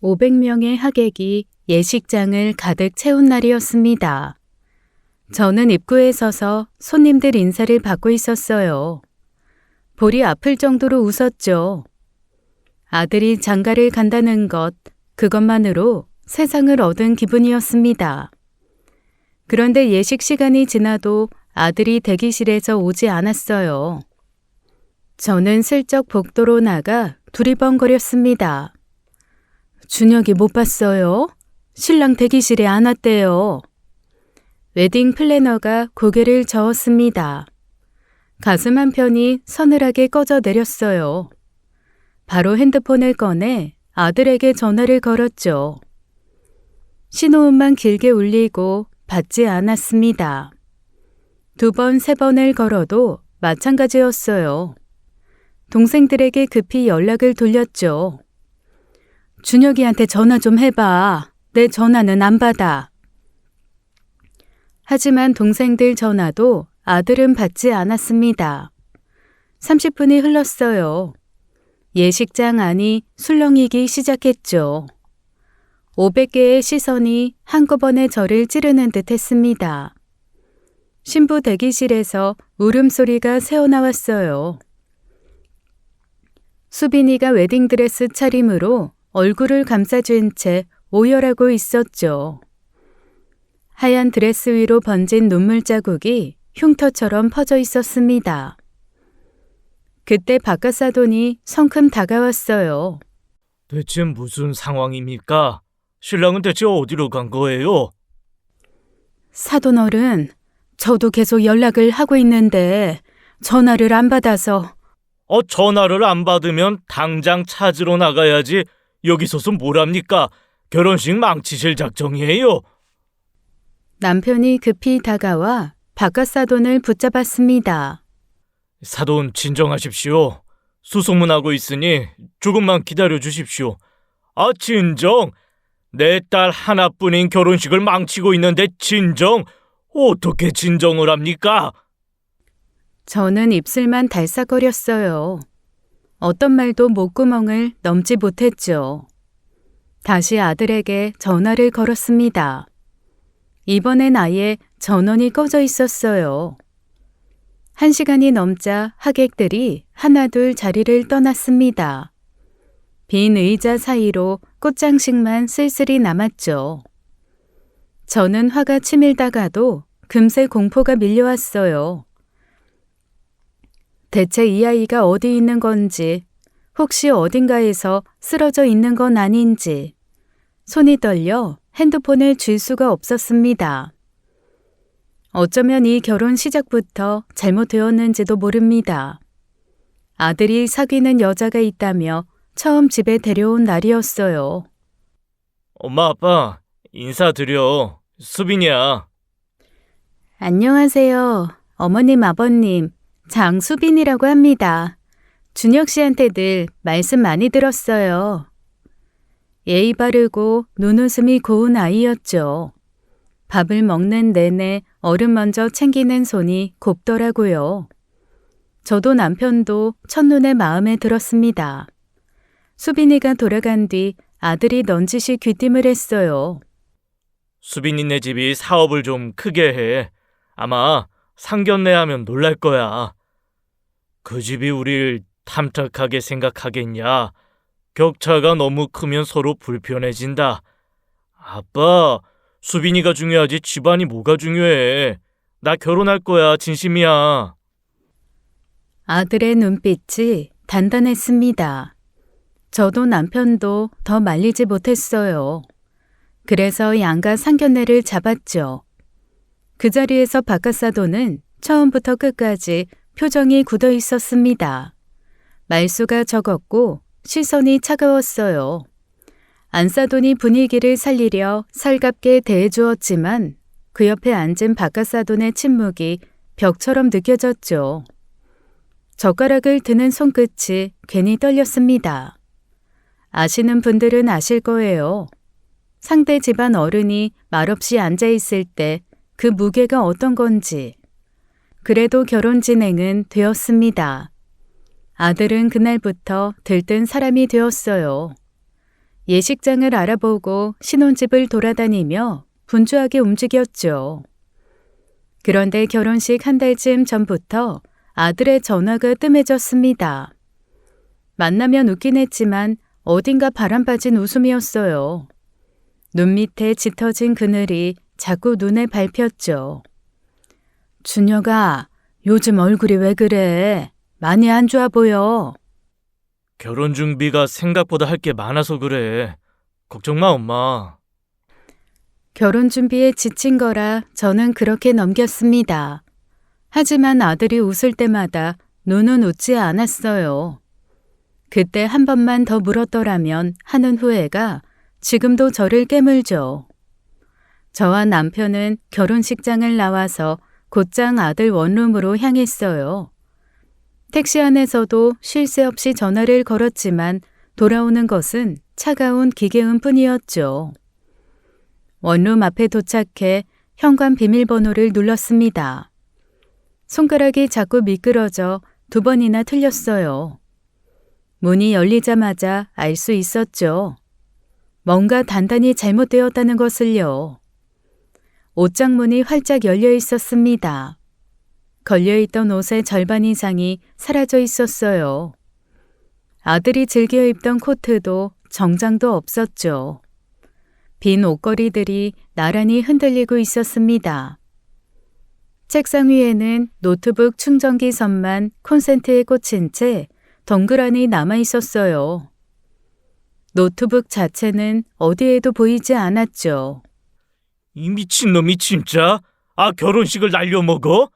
500명의 하객이 예식장을 가득 채운 날이었습니다. 저는 입구에 서서 손님들 인사를 받고 있었어요. 볼이 아플 정도로 웃었죠. 아들이 장가를 간다는 것, 그것만으로 세상을 얻은 기분이었습니다. 그런데 예식 시간이 지나도 아들이 대기실에서 오지 않았어요. 저는 슬쩍 복도로 나가 두리번거렸습니다. 준혁이 못 봤어요? 신랑 대기실에 안 왔대요. 웨딩 플래너가 고개를 저었습니다. 가슴 한편이 서늘하게 꺼져 내렸어요. 바로 핸드폰을 꺼내 아들에게 전화를 걸었죠. 신호음만 길게 울리고 받지 않았습니다. 2번, 3번을 걸어도 마찬가지였어요. 동생들에게 급히 연락을 돌렸죠. 준혁이한테 전화 좀 해봐. 내 전화는 안 받아. 하지만 동생들 전화도 아들은 받지 않았습니다. 30분이 흘렀어요. 예식장 안이 술렁이기 시작했죠. 500개의 시선이 한꺼번에 저를 찌르는 듯 했습니다. 신부 대기실에서 울음소리가 새어나왔어요. 수빈이가 웨딩드레스 차림으로 얼굴을 감싸준 채 오열하고 있었죠. 하얀 드레스 위로 번진 눈물 자국이 흉터처럼 퍼져 있었습니다. 그때 바깥사돈이 성큼 다가왔어요. 대체 무슨 상황입니까? 신랑은 대체 어디로 간 거예요? 사돈 어른, 저도 계속 연락을 하고 있는데 전화를 안 받아서. 전화를 안 받으면 당장 찾으러 나가야지. 여기 서서 뭐랍니까? 결혼식 망치실 작정이에요. 남편이 급히 다가와 바깥사돈을 붙잡았습니다. 사돈 진정하십시오. 수소문하고 있으니 조금만 기다려 주십시오. 진정? 내 딸 하나뿐인 결혼식을 망치고 있는데 진정? 어떻게 진정을 합니까? 저는 입술만 달싹거렸어요. 어떤 말도 목구멍을 넘지 못했죠. 다시 아들에게 전화를 걸었습니다. 이번엔 아예 전원이 꺼져 있었어요. 1시간이 넘자 하객들이 하나둘 자리를 떠났습니다. 빈 의자 사이로 꽃장식만 쓸쓸히 남았죠. 저는 화가 치밀다가도 금세 공포가 밀려왔어요. 대체 이 아이가 어디 있는 건지, 혹시 어딘가에서 쓰러져 있는 건 아닌지, 손이 떨려 핸드폰을 쥘 수가 없었습니다. 어쩌면 이 결혼 시작부터 잘못되었는지도 모릅니다. 아들이 사귀는 여자가 있다며 처음 집에 데려온 날이었어요. 엄마, 아빠, 인사드려. 수빈이야. 안녕하세요. 어머님, 아버님. 장수빈이라고 합니다. 준혁 씨한테 늘 말씀 많이 들었어요. 예의 바르고 눈웃음이 고운 아이였죠. 밥을 먹는 내내 어른 먼저 챙기는 손이 곱더라고요. 저도 남편도 첫눈에 마음에 들었습니다. 수빈이가 돌아간 뒤 아들이 넌지시 귀띔을 했어요. 수빈이네 집이 사업을 좀 크게 해. 아마 상견례 하면 놀랄 거야. 그 집이 우릴 탐탁하게 생각하겠냐? 격차가 너무 크면 서로 불편해진다. 아빠, 수빈이가 중요하지 집안이 뭐가 중요해. 나 결혼할 거야, 진심이야. 아들의 눈빛이 단단했습니다. 저도 남편도 더 말리지 못했어요. 그래서 양가 상견례를 잡았죠. 그 자리에서 바깥사돈은 처음부터 끝까지 표정이 굳어 있었습니다. 말수가 적었고 시선이 차가웠어요. 안사돈이 분위기를 살리려 살갑게 대해주었지만 그 옆에 앉은 바깥사돈의 침묵이 벽처럼 느껴졌죠. 젓가락을 드는 손끝이 괜히 떨렸습니다. 아시는 분들은 아실 거예요. 상대 집안 어른이 말없이 앉아있을 때 그 무게가 어떤 건지. 그래도 결혼 진행은 되었습니다. 아들은 그날부터 들뜬 사람이 되었어요. 예식장을 알아보고 신혼집을 돌아다니며 분주하게 움직였죠. 그런데 결혼식 한 달쯤 전부터 아들의 전화가 뜸해졌습니다. 만나면 웃긴 했지만 어딘가 바람빠진 웃음이었어요. 눈 밑에 짙어진 그늘이 자꾸 눈에 밟혔죠. 준혁아, 요즘 얼굴이 왜 그래? 많이 안 좋아 보여. 결혼 준비가 생각보다 할 게 많아서 그래. 걱정 마, 엄마. 결혼 준비에 지친 거라 저는 그렇게 넘겼습니다. 하지만 아들이 웃을 때마다 눈은 웃지 않았어요. 그때 한 번만 더 물었더라면 하는 후회가 지금도 저를 깨물죠. 저와 남편은 결혼식장을 나와서 곧장 아들 원룸으로 향했어요. 택시 안에서도 쉴 새 없이 전화를 걸었지만 돌아오는 것은 차가운 기계음 뿐이었죠. 원룸 앞에 도착해 현관 비밀번호를 눌렀습니다. 손가락이 자꾸 미끄러져 2번이나 틀렸어요. 문이 열리자마자 알 수 있었죠. 뭔가 단단히 잘못되었다는 것을요. 옷장문이 활짝 열려 있었습니다. 걸려있던 옷의 절반 이상이 사라져 있었어요. 아들이 즐겨 입던 코트도 정장도 없었죠. 빈 옷걸이들이 나란히 흔들리고 있었습니다. 책상 위에는 노트북 충전기 선만 콘센트에 꽂힌 채 덩그러니 남아 있었어요. 노트북 자체는 어디에도 보이지 않았죠. 이 미친놈이 진짜? 결혼식을 날려먹어?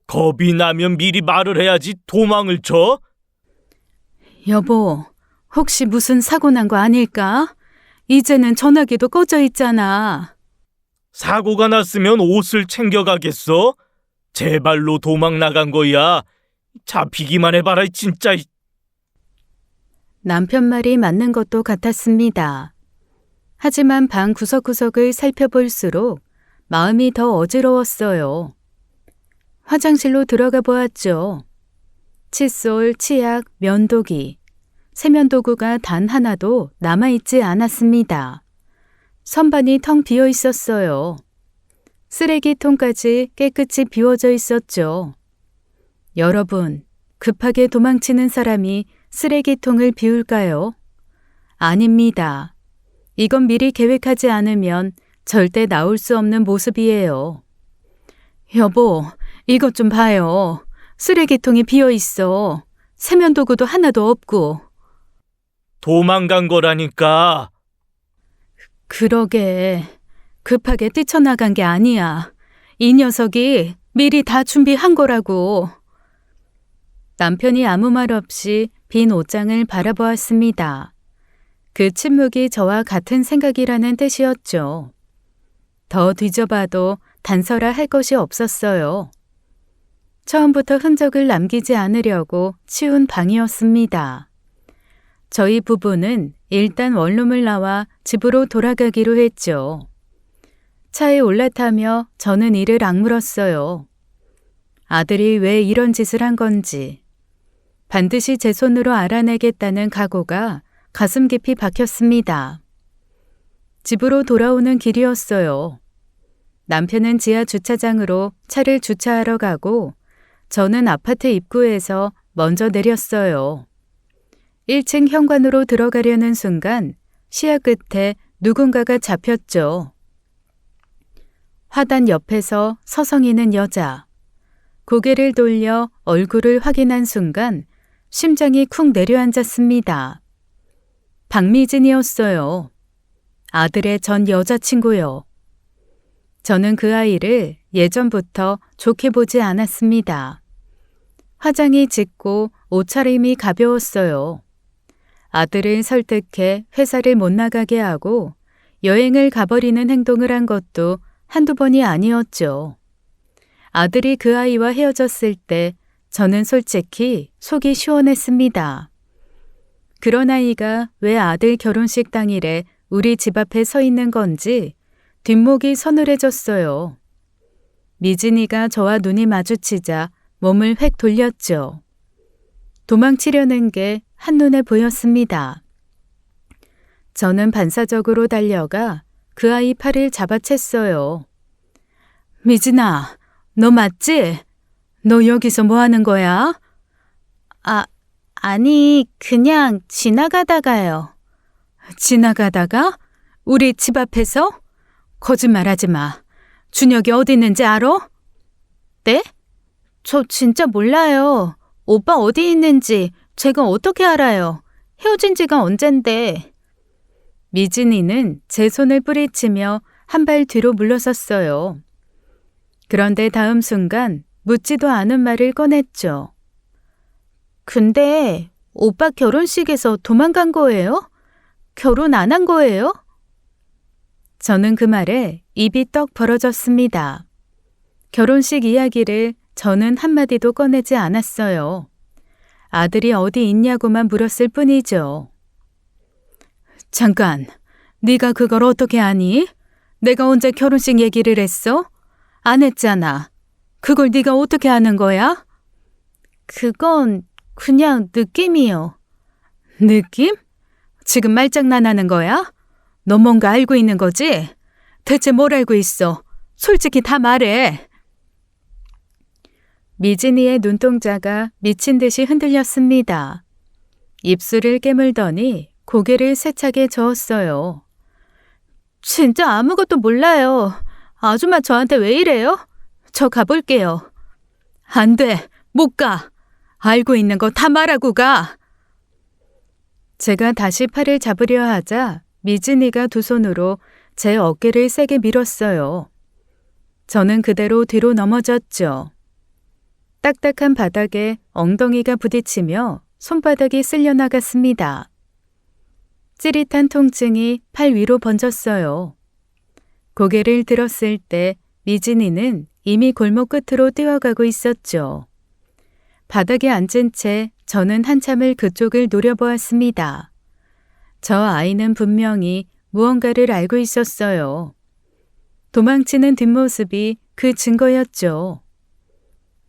겁이 나면 미리 말을 해야지 도망을 쳐? 여보, 혹시 무슨 사고 난 거 아닐까? 이제는 전화기도 꺼져 있잖아. 사고가 났으면 옷을 챙겨가겠어? 제 발로 도망 나간 거야. 잡히기만 해봐라, 진짜. 남편 말이 맞는 것도 같았습니다. 하지만 방 구석구석을 살펴볼수록 마음이 더 어지러웠어요. 화장실로 들어가 보았죠. 칫솔, 치약, 면도기, 세면도구가 단 하나도 남아있지 않았습니다. 선반이 텅 비어 있었어요. 쓰레기통까지 깨끗이 비워져 있었죠. 여러분, 급하게 도망치는 사람이 쓰레기통을 비울까요? 아닙니다. 이건 미리 계획하지 않으면 절대 나올 수 없는 모습이에요. 여보, 이것 좀 봐요. 쓰레기통이 비어 있어. 세면도구도 하나도 없고. 도망간 거라니까. 그러게. 급하게 뛰쳐나간 게 아니야. 이 녀석이 미리 다 준비한 거라고. 남편이 아무 말 없이 빈 옷장을 바라보았습니다. 그 침묵이 저와 같은 생각이라는 뜻이었죠. 더 뒤져봐도 단서라 할 것이 없었어요. 처음부터 흔적을 남기지 않으려고 치운 방이었습니다. 저희 부부는 일단 원룸을 나와 집으로 돌아가기로 했죠. 차에 올라타며 저는 이를 악물었어요. 아들이 왜 이런 짓을 한 건지. 반드시 제 손으로 알아내겠다는 각오가 가슴 깊이 박혔습니다. 집으로 돌아오는 길이었어요. 남편은 지하 주차장으로 차를 주차하러 가고 저는 아파트 입구에서 먼저 내렸어요. 1층 현관으로 들어가려는 순간 시야 끝에 누군가가 잡혔죠. 화단 옆에서 서성이는 여자. 고개를 돌려 얼굴을 확인한 순간 심장이 쿵 내려앉았습니다. 박미진이었어요. 아들의 전 여자친구요. 저는 그 아이를 예전부터 좋게 보지 않았습니다. 화장이 짙고 옷차림이 가벼웠어요. 아들을 설득해 회사를 못 나가게 하고 여행을 가버리는 행동을 한 것도 한두 번이 아니었죠. 아들이 그 아이와 헤어졌을 때 저는 솔직히 속이 시원했습니다. 그런 아이가 왜 아들 결혼식 당일에 우리 집 앞에 서 있는 건지 뒷목이 서늘해졌어요. 미진이가 저와 눈이 마주치자 몸을 획 돌렸죠. 도망치려는 게 한눈에 보였습니다. 저는 반사적으로 달려가 그 아이 팔을 잡아챘어요. 미진아, 너 맞지? 너 여기서 뭐 하는 거야? 아니, 그냥 지나가다가요. 지나가다가? 우리 집 앞에서? 거짓말하지 마. 준혁이 어디 있는지 알아? 네? 저 진짜 몰라요. 오빠 어디 있는지 제가 어떻게 알아요? 헤어진 지가 언젠데. 미진이는 제 손을 뿌리치며 한 발 뒤로 물러섰어요. 그런데 다음 순간 묻지도 않은 말을 꺼냈죠. 근데 오빠 결혼식에서 도망간 거예요? 결혼 안 한 거예요? 저는 그 말에 입이 떡 벌어졌습니다. 결혼식 이야기를 저는 한마디도 꺼내지 않았어요. 아들이 어디 있냐고만 물었을 뿐이죠. 잠깐, 네가 그걸 어떻게 아니? 내가 언제 결혼식 얘기를 했어? 안 했잖아. 그걸 네가 어떻게 아는 거야? 그건 그냥 느낌이요. 느낌? 지금 말장난하는 거야? 너 뭔가 알고 있는 거지? 대체 뭘 알고 있어? 솔직히 다 말해. 미진이의 눈동자가 미친 듯이 흔들렸습니다. 입술을 깨물더니 고개를 세차게 저었어요. 진짜 아무것도 몰라요. 아줌마 저한테 왜 이래요? 저 가볼게요. 안 돼, 못 가. 알고 있는 거 다 말하고 가. 제가 다시 팔을 잡으려 하자 미진이가 두 손으로 제 어깨를 세게 밀었어요. 저는 그대로 뒤로 넘어졌죠. 딱딱한 바닥에 엉덩이가 부딪히며 손바닥이 쓸려나갔습니다. 찌릿한 통증이 팔 위로 번졌어요. 고개를 들었을 때 미진이는 이미 골목 끝으로 뛰어가고 있었죠. 바닥에 앉은 채 저는 한참을 그쪽을 노려보았습니다. 저 아이는 분명히 무언가를 알고 있었어요. 도망치는 뒷모습이 그 증거였죠.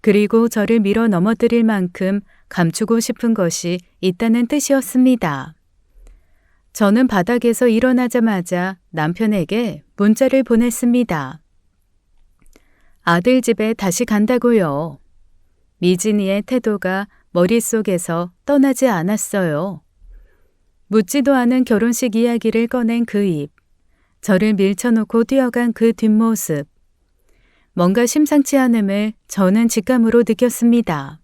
그리고 저를 밀어 넘어뜨릴 만큼 감추고 싶은 것이 있다는 뜻이었습니다. 저는 바닥에서 일어나자마자 남편에게 문자를 보냈습니다. 아들 집에 다시 간다고요. 미진이의 태도가 머릿속에서 떠나지 않았어요. 묻지도 않은 결혼식 이야기를 꺼낸 그 입, 저를 밀쳐놓고 뛰어간 그 뒷모습. 뭔가 심상치 않음을 저는 직감으로 느꼈습니다.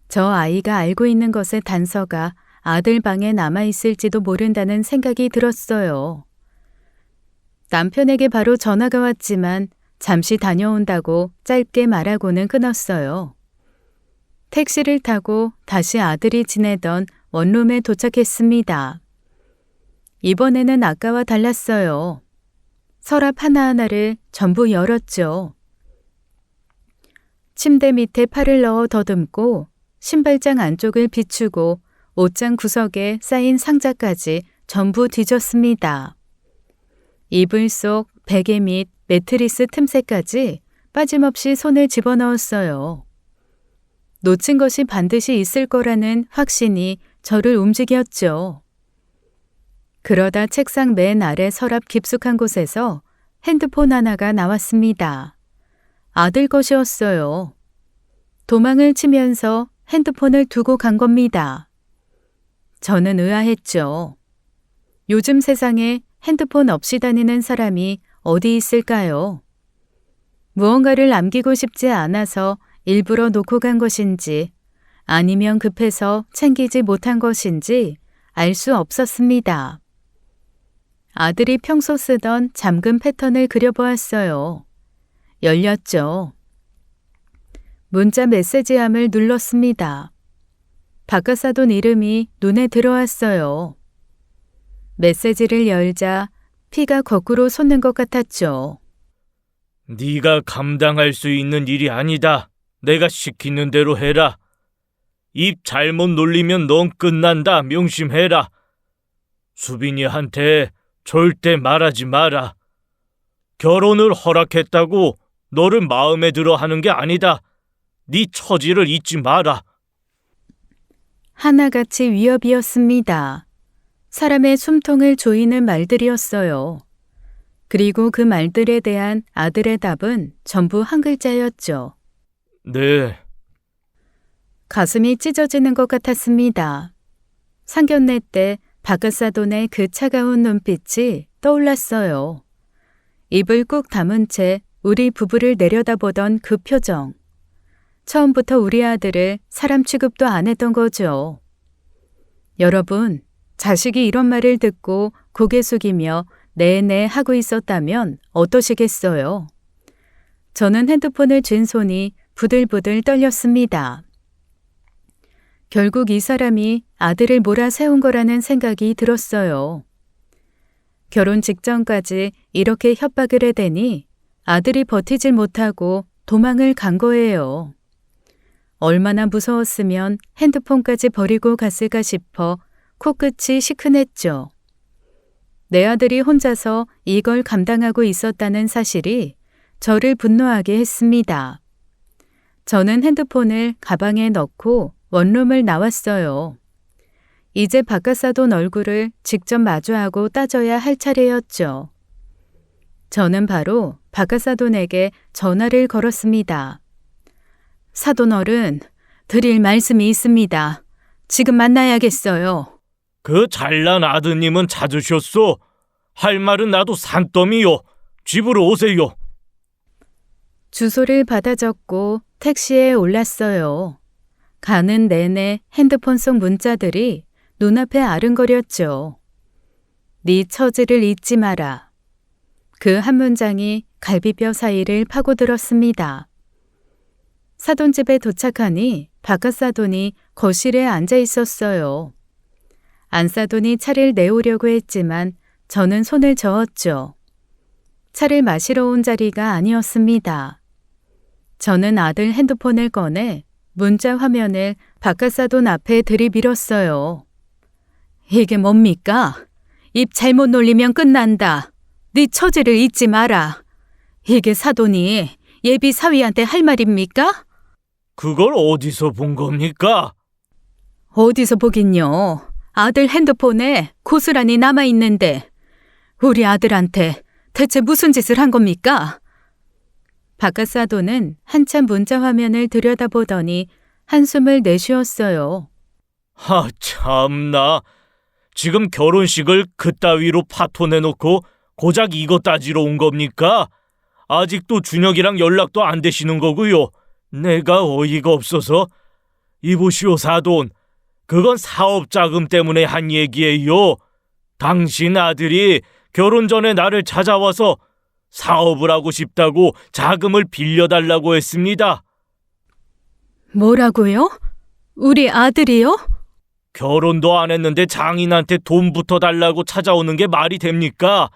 저 아이가 알고 있는 것의 단서가 아들 방에 남아있을지도 모른다는 생각이 들었어요. 남편에게 바로 전화가 왔지만 잠시 다녀온다고 짧게 말하고는 끊었어요. 택시를 타고 다시 아들이 지내던 원룸에 도착했습니다. 이번에는 아까와 달랐어요. 서랍 하나하나를 전부 열었죠. 침대 밑에 팔을 넣어 더듬고 신발장 안쪽을 비추고 옷장 구석에 쌓인 상자까지 전부 뒤졌습니다. 이불 속 베개 및 매트리스 틈새까지 빠짐없이 손을 집어넣었어요. 놓친 것이 반드시 있을 거라는 확신이 저를 움직였죠. 그러다 책상 맨 아래 서랍 깊숙한 곳에서 핸드폰 하나가 나왔습니다. 아들 것이었어요. 도망을 치면서 핸드폰을 두고 간 겁니다. 저는 의아했죠. 요즘 세상에 핸드폰 없이 다니는 사람이 어디 있을까요? 무언가를 남기고 싶지 않아서 일부러 놓고 간 것인지 아니면 급해서 챙기지 못한 것인지 알 수 없었습니다. 아들이 평소 쓰던 잠금 패턴을 그려보았어요. 열렸죠. 문자 메시지함을 눌렀습니다. 바깥사돈 이름이 눈에 들어왔어요. 메시지를 열자 피가 거꾸로 솟는 것 같았죠. 네가 감당할 수 있는 일이 아니다. 내가 시키는 대로 해라. 입 잘못 놀리면 넌 끝난다. 명심해라. 수빈이한테 절대 말하지 마라. 결혼을 허락했다고 너를 마음에 들어 하는 게 아니다. 네 처지를 잊지 마라. 하나같이 위협이었습니다. 사람의 숨통을 조이는 말들이었어요. 그리고 그 말들에 대한 아들의 답은 전부 한 글자였죠. 네. 가슴이 찢어지는 것 같았습니다. 상견례 때 바카사돈의 그 차가운 눈빛이 떠올랐어요. 입을 꾹 다문 채 우리 부부를 내려다보던 그 표정. 처음부터 우리 아들을 사람 취급도 안 했던 거죠. 여러분, 자식이 이런 말을 듣고 고개 숙이며 네네 하고 있었다면 어떠시겠어요? 저는 핸드폰을 쥔 손이 부들부들 떨렸습니다. 결국 이 사람이 아들을 몰아세운 거라는 생각이 들었어요. 결혼 직전까지 이렇게 협박을 해대니 아들이 버티질 못하고 도망을 간 거예요. 얼마나 무서웠으면 핸드폰까지 버리고 갔을까 싶어 코끝이 시큰했죠. 내 아들이 혼자서 이걸 감당하고 있었다는 사실이 저를 분노하게 했습니다. 저는 핸드폰을 가방에 넣고 원룸을 나왔어요. 이제 바카사돈 얼굴을 직접 마주하고 따져야 할 차례였죠. 저는 바로 바카사돈에게 전화를 걸었습니다. 사돈 어른, 드릴 말씀이 있습니다. 지금 만나야겠어요. 그 잘난 아드님은 찾으셨소. 할 말은 나도 산더미요. 집으로 오세요. 주소를 받아 적고 택시에 올랐어요. 가는 내내 핸드폰 속 문자들이 눈앞에 아른거렸죠. 네 처지를 잊지 마라. 그 한 문장이 갈비뼈 사이를 파고들었습니다. 사돈집에 도착하니 바카사돈이 거실에 앉아 있었어요. 안사돈이 차를 내오려고 했지만 저는 손을 저었죠. 차를 마시러 온 자리가 아니었습니다. 저는 아들 핸드폰을 꺼내 문자 화면을 바카사돈 앞에 들이밀었어요. 이게 뭡니까? 입 잘못 놀리면 끝난다. 네 처지를 잊지 마라. 이게 사돈이 예비 사위한테 할 말입니까? 그걸 어디서 본 겁니까? 어디서 보긴요. 아들 핸드폰에 고스란히 남아있는데 우리 아들한테 대체 무슨 짓을 한 겁니까? 바카사돈은 한참 문자 화면을 들여다보더니 한숨을 내쉬었어요. 하, 참나. 지금 결혼식을 그따위로 파토내놓고 고작 이거 따지러 온 겁니까? 아직도 준혁이랑 연락도 안 되시는 거고요. 내가 어이가 없어서. 이보시오 사돈, 그건 사업 자금 때문에 한 얘기예요. 당신 아들이 결혼 전에 나를 찾아와서 사업을 하고 싶다고 자금을 빌려달라고 했습니다. 뭐라고요? 우리 아들이요? 결혼도 안 했는데 장인한테 돈부터 달라고 찾아오는 게 말이 됩니까?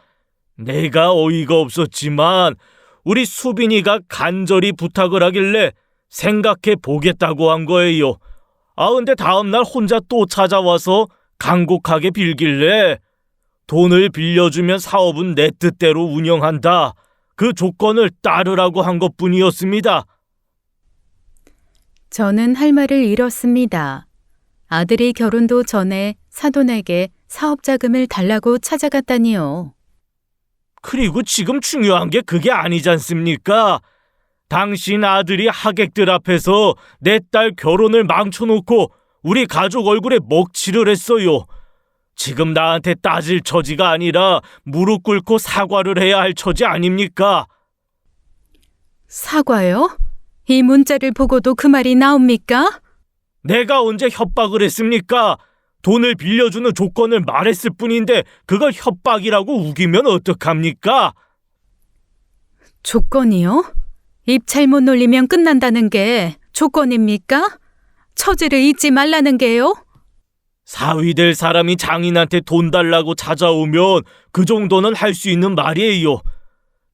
내가 어이가 없었지만 우리 수빈이가 간절히 부탁을 하길래 생각해 보겠다고 한 거예요. 근데 다음날 혼자 또 찾아와서 간곡하게 빌길래 돈을 빌려주면 사업은 내 뜻대로 운영한다. 그 조건을 따르라고 한 것뿐이었습니다. 저는 할 말을 잃었습니다. 아들이 결혼도 전에 사돈에게 사업 자금을 달라고 찾아갔다니요. 그리고 지금 중요한 게 그게 아니지 않습니까? 당신 아들이 하객들 앞에서 내 딸 결혼을 망쳐놓고 우리 가족 얼굴에 먹칠을 했어요. 지금 나한테 따질 처지가 아니라 무릎 꿇고 사과를 해야 할 처지 아닙니까? 사과요? 이 문자를 보고도 그 말이 나옵니까? 내가 언제 협박을 했습니까? 돈을 빌려주는 조건을 말했을 뿐인데 그걸 협박이라고 우기면 어떡합니까? 조건이요? 입 잘못 놀리면 끝난다는 게 조건입니까? 처지를 잊지 말라는 게요? 사위 될 사람이 장인한테 돈 달라고 찾아오면 그 정도는 할 수 있는 말이에요.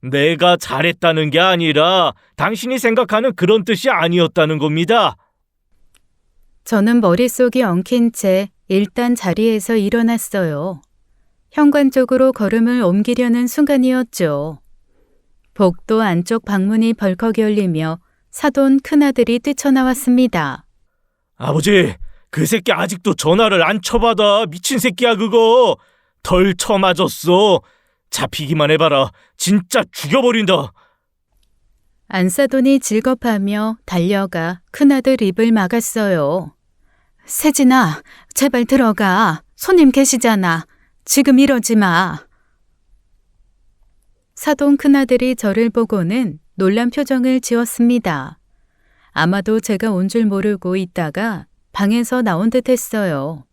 내가 잘했다는 게 아니라 당신이 생각하는 그런 뜻이 아니었다는 겁니다. 저는 머릿속이 엉킨 채 일단 자리에서 일어났어요. 현관 쪽으로 걸음을 옮기려는 순간이었죠. 복도 안쪽 방문이 벌컥 열리며 사돈 큰아들이 뛰쳐나왔습니다. 아버지, 그 새끼 아직도 전화를 안 쳐받아. 미친 새끼야 그거. 덜 쳐맞았어. 잡히기만 해봐라. 진짜 죽여버린다. 안사돈이 질겁하며 달려가 큰아들 입을 막았어요. 세진아, 제발 들어가. 손님 계시잖아. 지금 이러지 마. 사돈 큰아들이 저를 보고는 놀란 표정을 지었습니다. 아마도 제가 온 줄 모르고 있다가 방에서 나온 듯 했어요.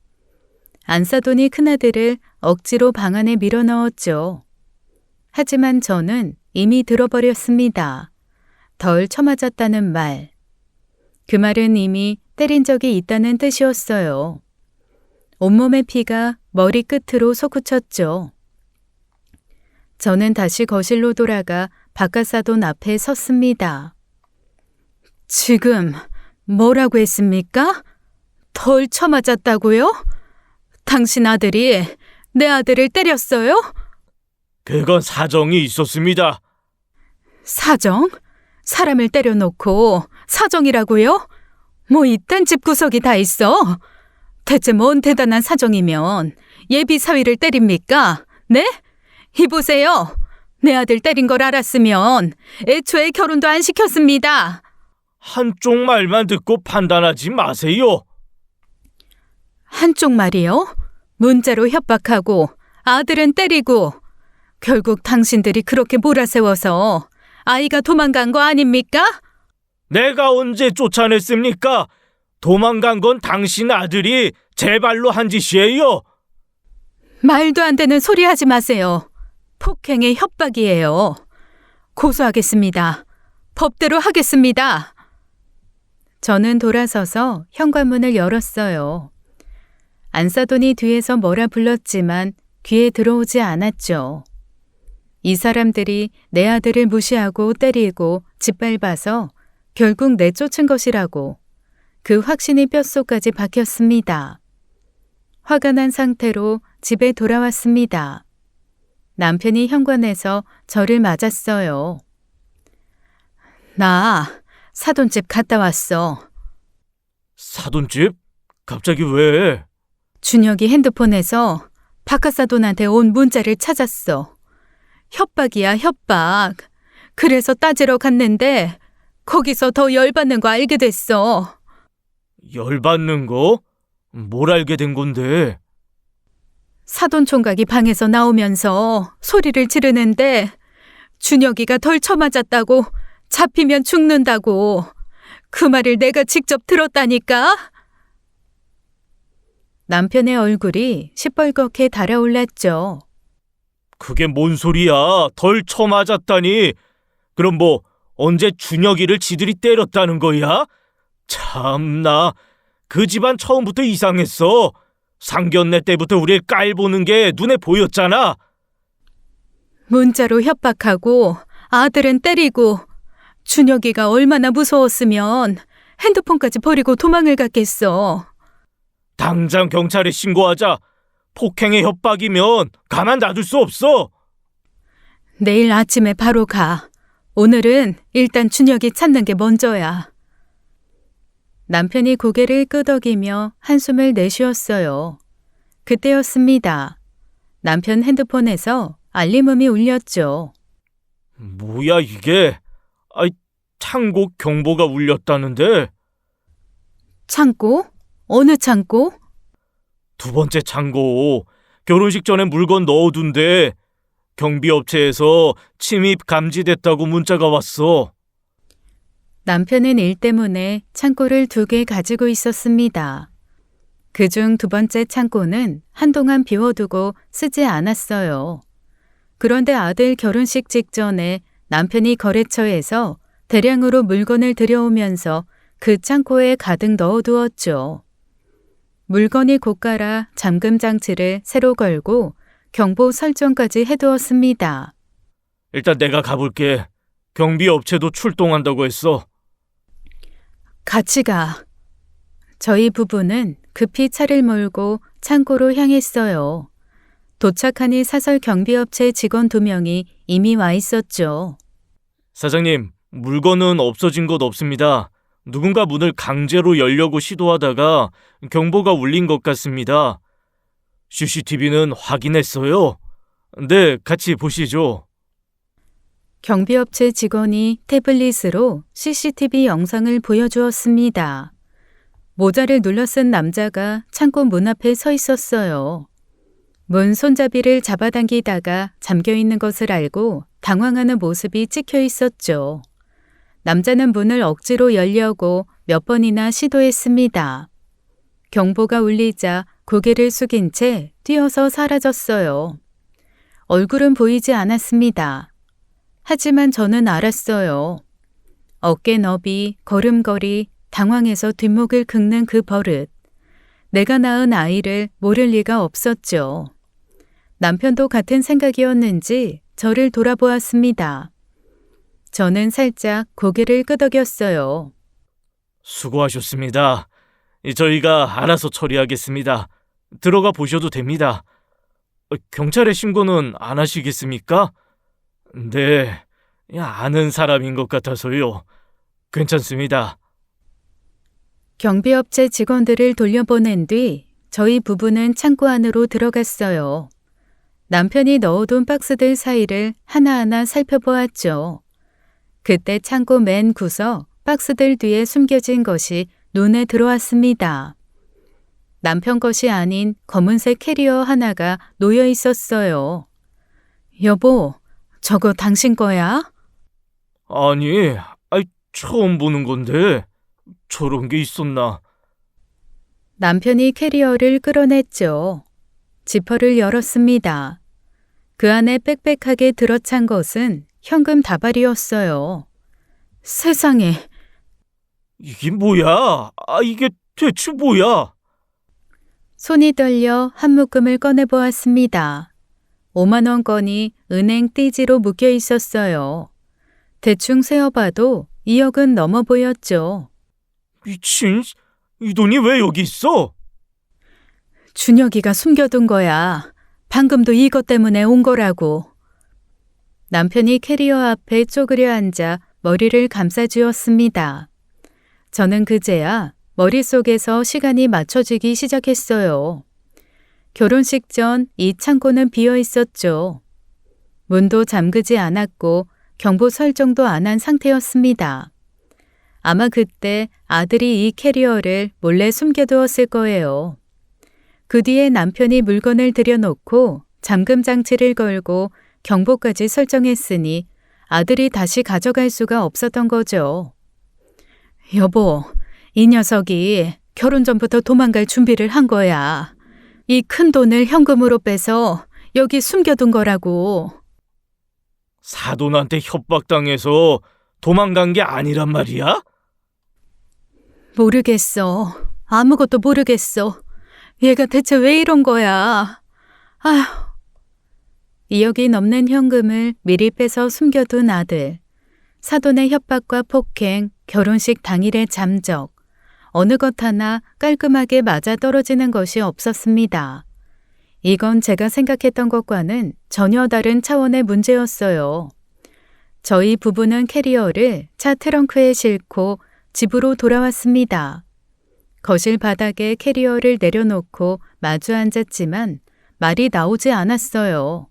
안사돈이 큰아들을 억지로 방 안에 밀어넣었죠. 하지만 저는 이미 들어버렸습니다. 덜 쳐맞았다는 말. 그 말은 이미 때린 적이 있다는 뜻이었어요. 온몸의 피가 머리 끝으로 솟구쳤죠. 저는 다시 거실로 돌아가 바깥사돈 앞에 섰습니다. 지금 뭐라고 했습니까? 덜 쳐맞았다고요? 당신 아들이 내 아들을 때렸어요? 그건 사정이 있었습니다. 사정? 사람을 때려놓고 사정이라고요? 뭐 이딴 집구석이 다 있어? 대체 뭔 대단한 사정이면 예비 사위를 때립니까? 네? 이보세요. 내 아들 때린 걸 알았으면 애초에 결혼도 안 시켰습니다. 한쪽 말만 듣고 판단하지 마세요. 한쪽 말이요? 문자로 협박하고 아들은 때리고 결국 당신들이 그렇게 몰아세워서 아이가 도망간 거 아닙니까? 내가 언제 쫓아냈습니까? 도망간 건 당신 아들이 제 발로 한 짓이에요. 말도 안 되는 소리 하지 마세요. 폭행의 협박이에요. 고소하겠습니다. 법대로 하겠습니다. 저는 돌아서서 현관문을 열었어요. 안사돈이 뒤에서 뭐라 불렀지만 귀에 들어오지 않았죠. 이 사람들이 내 아들을 무시하고 때리고 짓밟아서 결국 내쫓은 것이라고 그 확신이 뼛속까지 박혔습니다. 화가 난 상태로 집에 돌아왔습니다. 남편이 현관에서 저를 맞았어요. 나 사돈집 갔다 왔어. 사돈집? 갑자기 왜? 준혁이 핸드폰에서 박하사돈한테 온 문자를 찾았어. 협박이야, 협박. 그래서 따지러 갔는데 거기서 더 열받는 거 알게 됐어. 열받는 거? 뭘 알게 된 건데? 사돈 총각이 방에서 나오면서 소리를 지르는데 준혁이가 덜 쳐맞았다고 잡히면 죽는다고 그 말을 내가 직접 들었다니까. 남편의 얼굴이 시뻘겋게 달아올랐죠. 그게 뭔 소리야? 덜 쳐맞았다니. 그럼 뭐 언제 준혁이를 지들이 때렸다는 거야? 참나, 그 집안 처음부터 이상했어. 상견례 때부터 우릴 깔보는 게 눈에 보였잖아. 문자로 협박하고 아들은 때리고 준혁이가 얼마나 무서웠으면 핸드폰까지 버리고 도망을 갔겠어. 당장 경찰에 신고하자. 폭행의 협박이면 가만 놔둘 수 없어. 내일 아침에 바로 가. 오늘은 일단 준혁이 찾는 게 먼저야. 남편이 고개를 끄덕이며 한숨을 내쉬었어요. 그때였습니다. 남편 핸드폰에서 알림음이 울렸죠. 뭐야 이게? 아이, 창고 경보가 울렸다는데? 창고? 어느 창고? 두 번째 창고. 결혼식 전에 물건 넣어둔데 경비업체에서 침입 감지됐다고 문자가 왔어. 남편은 일 때문에 창고를 2개 가지고 있었습니다. 그중 2번째 창고는 한동안 비워두고 쓰지 않았어요. 그런데 아들 결혼식 직전에 남편이 거래처에서 대량으로 물건을 들여오면서 그 창고에 가득 넣어두었죠. 물건이 고가라 잠금 장치를 새로 걸고 경보 설정까지 해두었습니다. 일단 내가 가볼게. 경비업체도 출동한다고 했어. 같이 가. 저희 부부는 급히 차를 몰고 창고로 향했어요. 도착하니 사설 경비업체 직원 2명이 이미 와 있었죠. 사장님, 물건은 없어진 것 없습니다. 누군가 문을 강제로 열려고 시도하다가 경보가 울린 것 같습니다. CCTV는 확인했어요. 네, 같이 보시죠. 경비업체 직원이 태블릿으로 CCTV 영상을 보여주었습니다. 모자를 눌러 쓴 남자가 창고 문 앞에 서 있었어요. 문 손잡이를 잡아당기다가 잠겨 있는 것을 알고 당황하는 모습이 찍혀 있었죠. 남자는 문을 억지로 열려고 몇 번이나 시도했습니다. 경보가 울리자 고개를 숙인 채 뛰어서 사라졌어요. 얼굴은 보이지 않았습니다. 하지만 저는 알았어요. 어깨 너비, 걸음걸이, 당황해서 뒷목을 긁는 그 버릇. 내가 낳은 아이를 모를 리가 없었죠. 남편도 같은 생각이었는지 저를 돌아보았습니다. 저는 살짝 고개를 끄덕였어요. 수고하셨습니다. 저희가 알아서 처리하겠습니다. 들어가 보셔도 됩니다. 경찰에 신고는 안 하시겠습니까? 네, 아는 사람인 것 같아서요. 괜찮습니다. 경비업체 직원들을 돌려보낸 뒤 저희 부부는 창고 안으로 들어갔어요. 남편이 넣어둔 박스들 사이를 하나하나 살펴보았죠. 그때 창고 맨 구석 박스들 뒤에 숨겨진 것이 눈에 들어왔습니다. 남편 것이 아닌 검은색 캐리어 하나가 놓여 있었어요. 여보, 저거 당신 거야? 아니, 처음 보는 건데 저런 게 있었나? 남편이 캐리어를 끌어냈죠. 지퍼를 열었습니다. 그 안에 빽빽하게 들어찬 것은 현금 다발이었어요. 세상에, 이게 뭐야? 이게 대체 뭐야? 손이 떨려 한 묶음을 꺼내보았습니다. 5만 원권이 은행 띠지로 묶여 있었어요. 대충 세어봐도 2억은 넘어 보였죠. 미친, 이 돈이 왜 여기 있어? 준혁이가 숨겨둔 거야. 방금도 이것 때문에 온 거라고. 남편이 캐리어 앞에 쪼그려 앉아 머리를 감싸주었습니다. 저는 그제야 머릿속에서 시간이 맞춰지기 시작했어요. 결혼식 전 이 창고는 비어 있었죠. 문도 잠그지 않았고 경보 설정도 안 한 상태였습니다. 아마 그때 아들이 이 캐리어를 몰래 숨겨두었을 거예요. 그 뒤에 남편이 물건을 들여놓고 잠금 장치를 걸고 경보까지 설정했으니 아들이 다시 가져갈 수가 없었던 거죠. 여보, 이 녀석이 결혼 전부터 도망갈 준비를 한 거야. 이 큰 돈을 현금으로 빼서 여기 숨겨둔 거라고. 사돈한테 협박당해서 도망간 게 아니란 말이야? 모르겠어. 아무것도 모르겠어. 얘가 대체 왜 이런 거야. 아휴. 2억이 넘는 현금을 미리 빼서 숨겨둔 아들. 사돈의 협박과 폭행, 결혼식 당일의 잠적. 어느 것 하나 깔끔하게 맞아떨어지는 것이 없었습니다. 이건 제가 생각했던 것과는 전혀 다른 차원의 문제였어요. 저희 부부는 캐리어를 차 트렁크에 싣고 집으로 돌아왔습니다. 거실 바닥에 캐리어를 내려놓고 마주 앉았지만 말이 나오지 않았어요.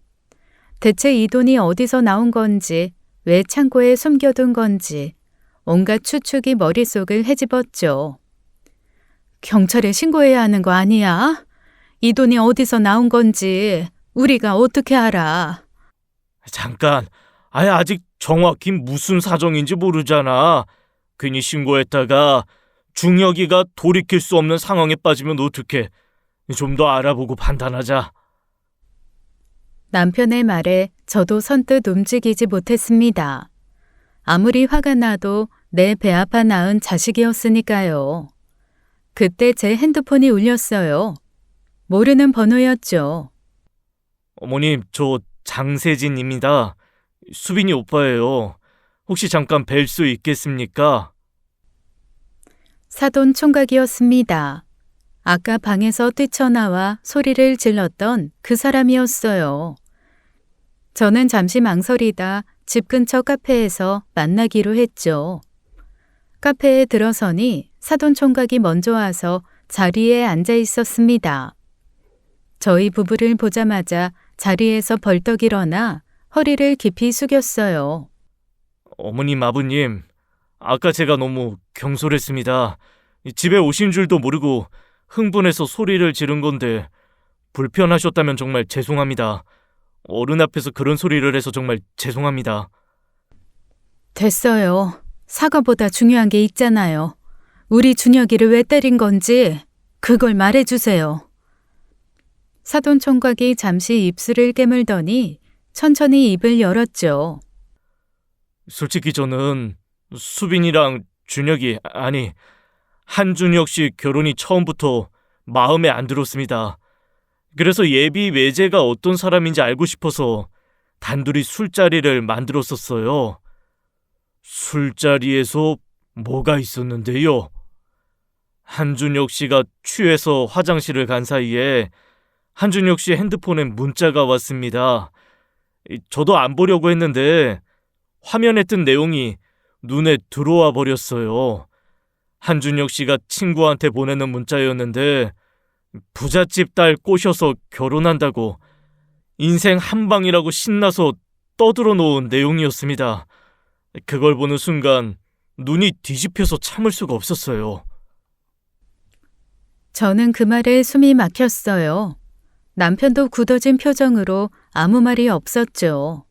대체 이 돈이 어디서 나온 건지, 왜 창고에 숨겨둔 건지 온갖 추측이 머릿속을 헤집었죠. 경찰에 신고해야 하는 거 아니야? 이 돈이 어디서 나온 건지 우리가 어떻게 알아? 잠깐, 아직 정확히 무슨 사정인지 모르잖아. 괜히 신고했다가 중혁이가 돌이킬 수 없는 상황에 빠지면 어떡해. 좀 더 알아보고 판단하자. 남편의 말에 저도 선뜻 움직이지 못했습니다. 아무리 화가 나도 내 배 아파 낳은 자식이었으니까요. 그때 제 핸드폰이 울렸어요. 모르는 번호였죠. 어머님, 저 장세진입니다. 수빈이 오빠예요. 혹시 잠깐 뵐 수 있겠습니까? 사돈 총각이었습니다. 아까 방에서 뛰쳐나와 소리를 질렀던 그 사람이었어요. 저는 잠시 망설이다 집 근처 카페에서 만나기로 했죠. 카페에 들어서니 사돈 총각이 먼저 와서 자리에 앉아 있었습니다. 저희 부부를 보자마자 자리에서 벌떡 일어나 허리를 깊이 숙였어요. 어머님, 아버님, 아까 제가 너무 경솔했습니다. 집에 오신 줄도 모르고 흥분해서 소리를 지른 건데 불편하셨다면 정말 죄송합니다. 어른 앞에서 그런 소리를 해서 정말 죄송합니다. 됐어요. 사과보다 중요한 게 있잖아요. 우리 준혁이를 왜 때린 건지 그걸 말해주세요. 사돈 총각이 잠시 입술을 깨물더니 천천히 입을 열었죠. 솔직히 저는 수빈이랑 준혁이, 아니, 한준혁 씨 결혼이 처음부터 마음에 안 들었습니다. 그래서 예비 매제가 어떤 사람인지 알고 싶어서 단둘이 술자리를 만들었었어요. 술자리에서 뭐가 있었는데요? 한준혁 씨가 취해서 화장실을 간 사이에 한준혁 씨 핸드폰에 문자가 왔습니다. 저도 안 보려고 했는데 화면에 뜬 내용이 눈에 들어와 버렸어요. 한준혁 씨가 친구한테 보내는 문자였는데 부잣집 딸 꼬셔서 결혼한다고 인생 한방이라고 신나서 떠들어 놓은 내용이었습니다. 그걸 보는 순간 눈이 뒤집혀서 참을 수가 없었어요. 저는 그 말에 숨이 막혔어요. 남편도 굳어진 표정으로 아무 말이 없었죠.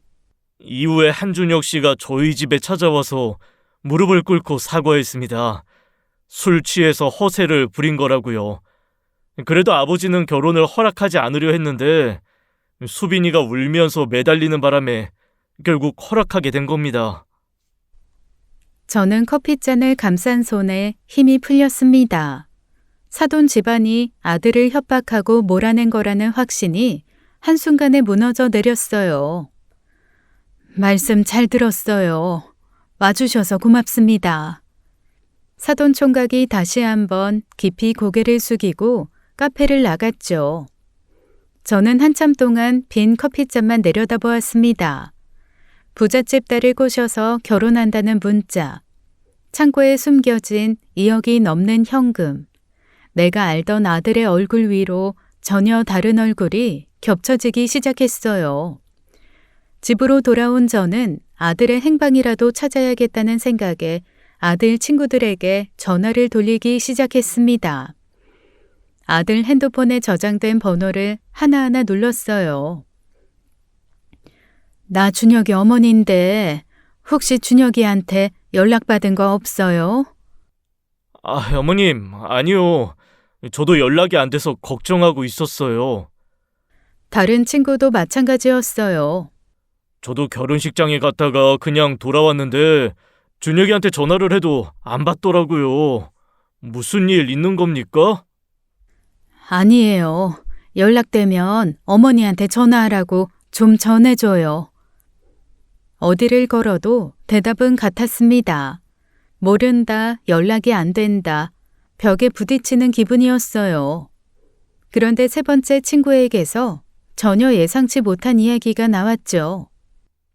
이후에 한준혁 씨가 저희 집에 찾아와서 무릎을 꿇고 사과했습니다. 술 취해서 허세를 부린 거라고요. 그래도 아버지는 결혼을 허락하지 않으려 했는데 수빈이가 울면서 매달리는 바람에 결국 허락하게 된 겁니다. 저는 커피잔을 감싼 손에 힘이 풀렸습니다. 사돈 집안이 아들을 협박하고 몰아낸 거라는 확신이 한순간에 무너져 내렸어요. 말씀 잘 들었어요. 와주셔서 고맙습니다. 사돈 총각이 다시 한번 깊이 고개를 숙이고 카페를 나갔죠. 저는 한참 동안 빈 커피잔만 내려다보았습니다. 부잣집 딸을 꼬셔서 결혼한다는 문자, 창고에 숨겨진 2억이 넘는 현금, 내가 알던 아들의 얼굴 위로 전혀 다른 얼굴이 겹쳐지기 시작했어요. 집으로 돌아온 저는 아들의 행방이라도 찾아야겠다는 생각에 아들 친구들에게 전화를 돌리기 시작했습니다. 아들 핸드폰에 저장된 번호를 하나하나 눌렀어요. 나 준혁이 어머니인데 혹시 준혁이한테 연락받은 거 없어요? 어머님, 아니요. 저도 연락이 안 돼서 걱정하고 있었어요. 다른 친구도 마찬가지였어요. 저도 결혼식장에 갔다가 그냥 돌아왔는데 준혁이한테 전화를 해도 안 받더라고요. 무슨 일 있는 겁니까? 아니에요. 연락되면 어머니한테 전화하라고 좀 전해줘요. 어디를 걸어도 대답은 같았습니다. 모른다, 연락이 안 된다, 벽에 부딪히는 기분이었어요. 그런데 세 번째 친구에게서 전혀 예상치 못한 이야기가 나왔죠.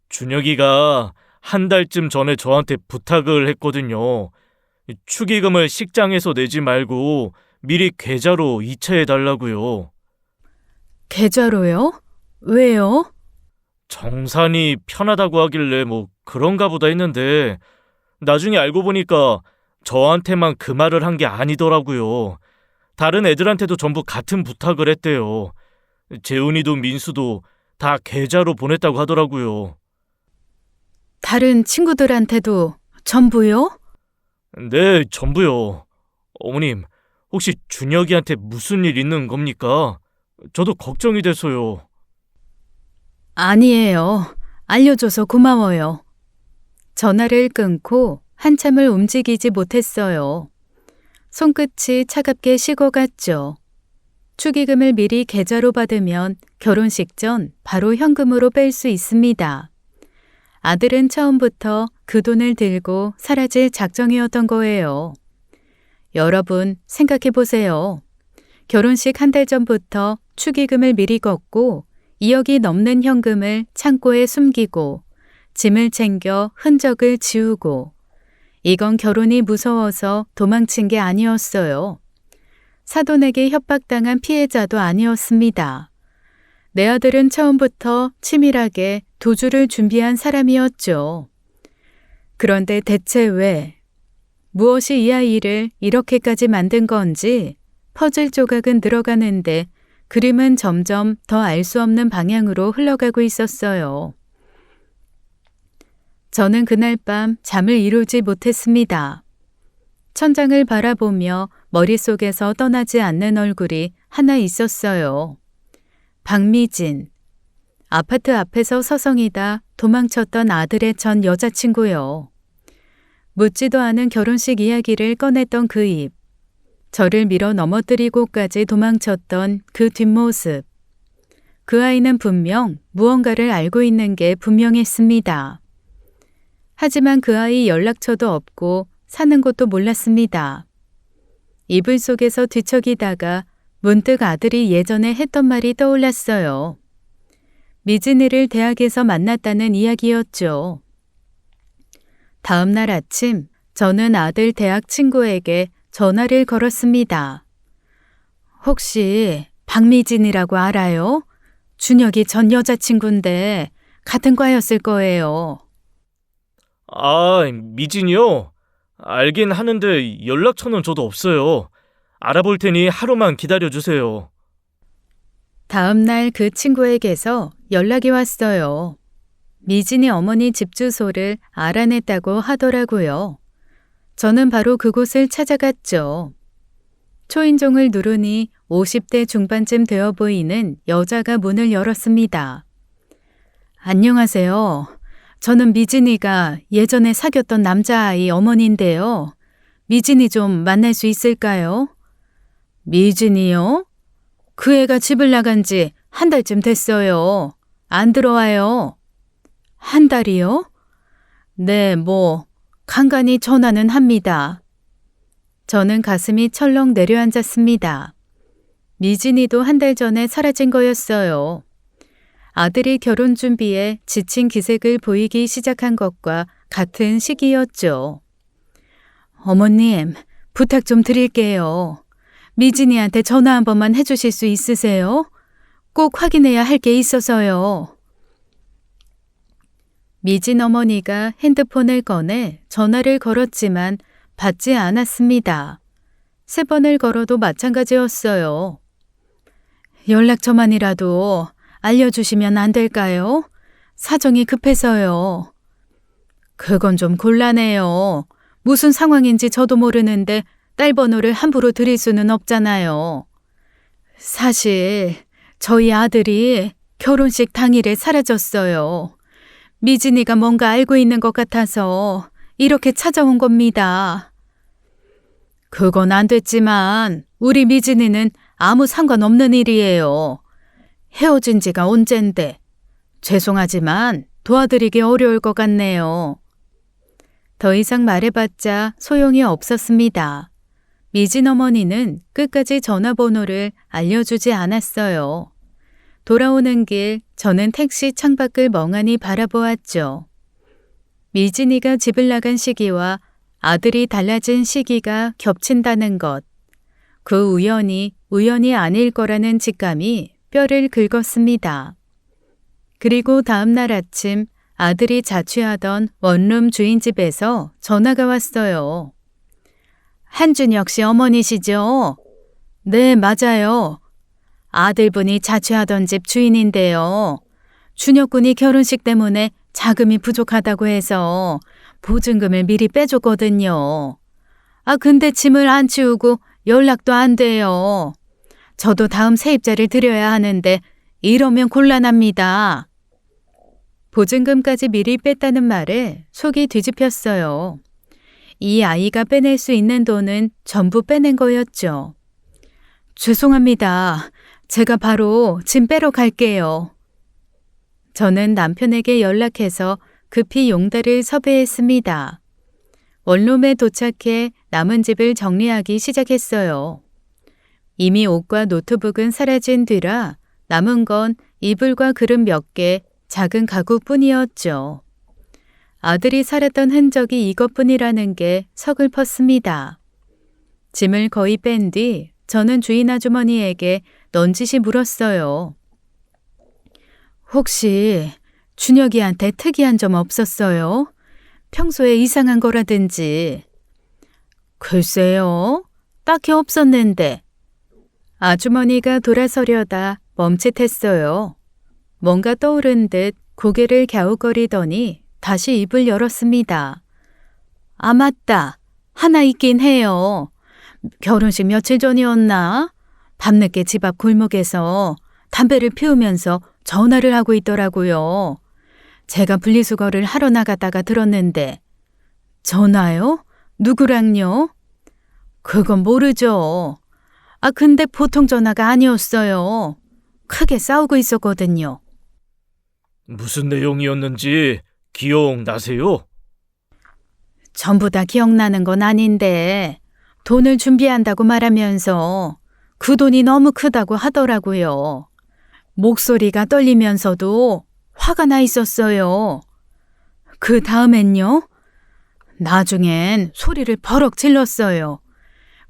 준혁이가 한 달쯤 전에 저한테 부탁을 했거든요. 축의금을 식장에서 내지 말고 미리 계좌로 이체해달라고요. 계좌로요? 왜요? 정산이 편하다고 하길래 뭐 그런가 보다 했는데 나중에 알고 보니까 저한테만 그 말을 한 게 아니더라고요. 다른 애들한테도 전부 같은 부탁을 했대요. 재훈이도 민수도 다 계좌로 보냈다고 하더라고요. 다른 친구들한테도 전부요? 네, 전부요. 어머님, 혹시 준혁이한테 무슨 일 있는 겁니까? 저도 걱정이 돼서요. 아니에요. 알려줘서 고마워요. 전화를 끊고 한참을 움직이지 못했어요. 손끝이 차갑게 식어갔죠. 축의금을 미리 계좌로 받으면 결혼식 전 바로 현금으로 뺄 수 있습니다. 아들은 처음부터 그 돈을 들고 사라질 작정이었던 거예요. 여러분 생각해 보세요. 결혼식 한 달 전부터 축의금을 미리 걷고 2억이 넘는 현금을 창고에 숨기고 짐을 챙겨 흔적을 지우고 이건 결혼이 무서워서 도망친 게 아니었어요. 사돈에게 협박당한 피해자도 아니었습니다. 내 아들은 처음부터 치밀하게 도주를 준비한 사람이었죠. 그런데 대체 왜? 무엇이 이 아이를 이렇게까지 만든 건지 퍼즐 조각은 늘어가는데 그림은 점점 더 알 수 없는 방향으로 흘러가고 있었어요. 저는 그날 밤 잠을 이루지 못했습니다. 천장을 바라보며 머릿속에서 떠나지 않는 얼굴이 하나 있었어요. 박미진. 아파트 앞에서 서성이다 도망쳤던 아들의 전 여자친구요. 묻지도 않은 결혼식 이야기를 꺼냈던 그 입. 저를 밀어 넘어뜨리고까지 도망쳤던 그 뒷모습. 그 아이는 분명 무언가를 알고 있는 게 분명했습니다. 하지만 그 아이 연락처도 없고 사는 곳도 몰랐습니다. 이불 속에서 뒤척이다가 문득 아들이 예전에 했던 말이 떠올랐어요. 미진이를 대학에서 만났다는 이야기였죠. 다음 날 아침 저는 아들 대학 친구에게 전화를 걸었습니다. 혹시 박미진이라고 알아요? 준혁이 전 여자친구인데 같은 과였을 거예요. 아, 미진이요? 알긴 하는데 연락처는 저도 없어요. 알아볼 테니 하루만 기다려주세요. 다음 날 그 친구에게서 연락이 왔어요. 미진이 어머니 집 주소를 알아냈다고 하더라고요. 저는 바로 그곳을 찾아갔죠. 초인종을 누르니 50대 중반쯤 되어 보이는 여자가 문을 열었습니다. 안녕하세요. 저는 미진이가 예전에 사귀었던 남자아이 어머니인데요. 미진이 좀 만날 수 있을까요? 미진이요? 그 애가 집을 나간 지 한 달쯤 됐어요. 안 들어와요. 한 달이요? 네, 간간히 전화는 합니다. 저는 가슴이 철렁 내려앉았습니다. 미진이도 한 달 전에 사라진 거였어요. 아들이 결혼 준비에 지친 기색을 보이기 시작한 것과 같은 시기였죠. 어머님, 부탁 좀 드릴게요. 미진이한테 전화 한 번만 해주실 수 있으세요? 꼭 확인해야 할 게 있어서요. 미진 어머니가 핸드폰을 꺼내 전화를 걸었지만 받지 않았습니다. 3번을 걸어도 마찬가지였어요. 연락처만이라도 알려주시면 안 될까요? 사정이 급해서요. 그건 좀 곤란해요. 무슨 상황인지 저도 모르는데 딸 번호를 함부로 드릴 수는 없잖아요. 사실 저희 아들이 결혼식 당일에 사라졌어요. 미진이가 뭔가 알고 있는 것 같아서 이렇게 찾아온 겁니다. 그건 안 됐지만 우리 미진이는 아무 상관없는 일이에요. 헤어진 지가 언젠데. 죄송하지만 도와드리기 어려울 것 같네요. 더 이상 말해봤자 소용이 없었습니다. 미진 어머니는 끝까지 전화번호를 알려주지 않았어요. 돌아오는 길 저는 택시 창밖을 멍하니 바라보았죠. 미진이가 집을 나간 시기와 아들이 달라진 시기가 겹친다는 것. 그 우연이 아닐 거라는 직감이 뼈를 긁었습니다. 그리고 다음 날 아침 아들이 자취하던 원룸 주인 집에서 전화가 왔어요. 한준혁 씨 어머니시죠? 네, 맞아요. 아들분이 자취하던 집 주인인데요. 준혁 군이 결혼식 때문에 자금이 부족하다고 해서 보증금을 미리 빼줬거든요. 근데 짐을 안 치우고 연락도 안 돼요. 저도 다음 세입자를 드려야 하는데 이러면 곤란합니다. 보증금까지 미리 뺐다는 말에 속이 뒤집혔어요. 이 아이가 빼낼 수 있는 돈은 전부 빼낸 거였죠. 죄송합니다. 제가 바로 짐 빼러 갈게요. 저는 남편에게 연락해서 급히 용달을 섭외했습니다. 원룸에 도착해 남은 집을 정리하기 시작했어요. 이미 옷과 노트북은 사라진 뒤라 남은 건 이불과 그릇 몇 개, 작은 가구뿐이었죠. 아들이 살았던 흔적이 이것뿐이라는 게 서글펐습니다. 짐을 거의 뺀 뒤 저는 주인 아주머니에게 넌지시 물었어요. 혹시 준혁이한테 특이한 점 없었어요? 평소에 이상한 거라든지. 글쎄요. 딱히 없었는데. 아주머니가 돌아서려다 멈칫했어요. 뭔가 떠오른 듯 고개를 갸웃거리더니 다시 입을 열었습니다. 아, 맞다. 하나 있긴 해요. 결혼식 며칠 전이었나? 밤늦게 집 앞 골목에서 담배를 피우면서 전화를 하고 있더라고요. 제가 분리수거를 하러 나갔다가 들었는데. 전화요? 누구랑요? 그건 모르죠. 아, 근데 보통 전화가 아니었어요. 크게 싸우고 있었거든요. 무슨 내용이었는지 기억나세요? 전부 다 기억나는 건 아닌데 돈을 준비한다고 말하면서 그 돈이 너무 크다고 하더라고요. 목소리가 떨리면서도 화가 나 있었어요. 그 다음엔요? 나중엔 소리를 버럭 질렀어요.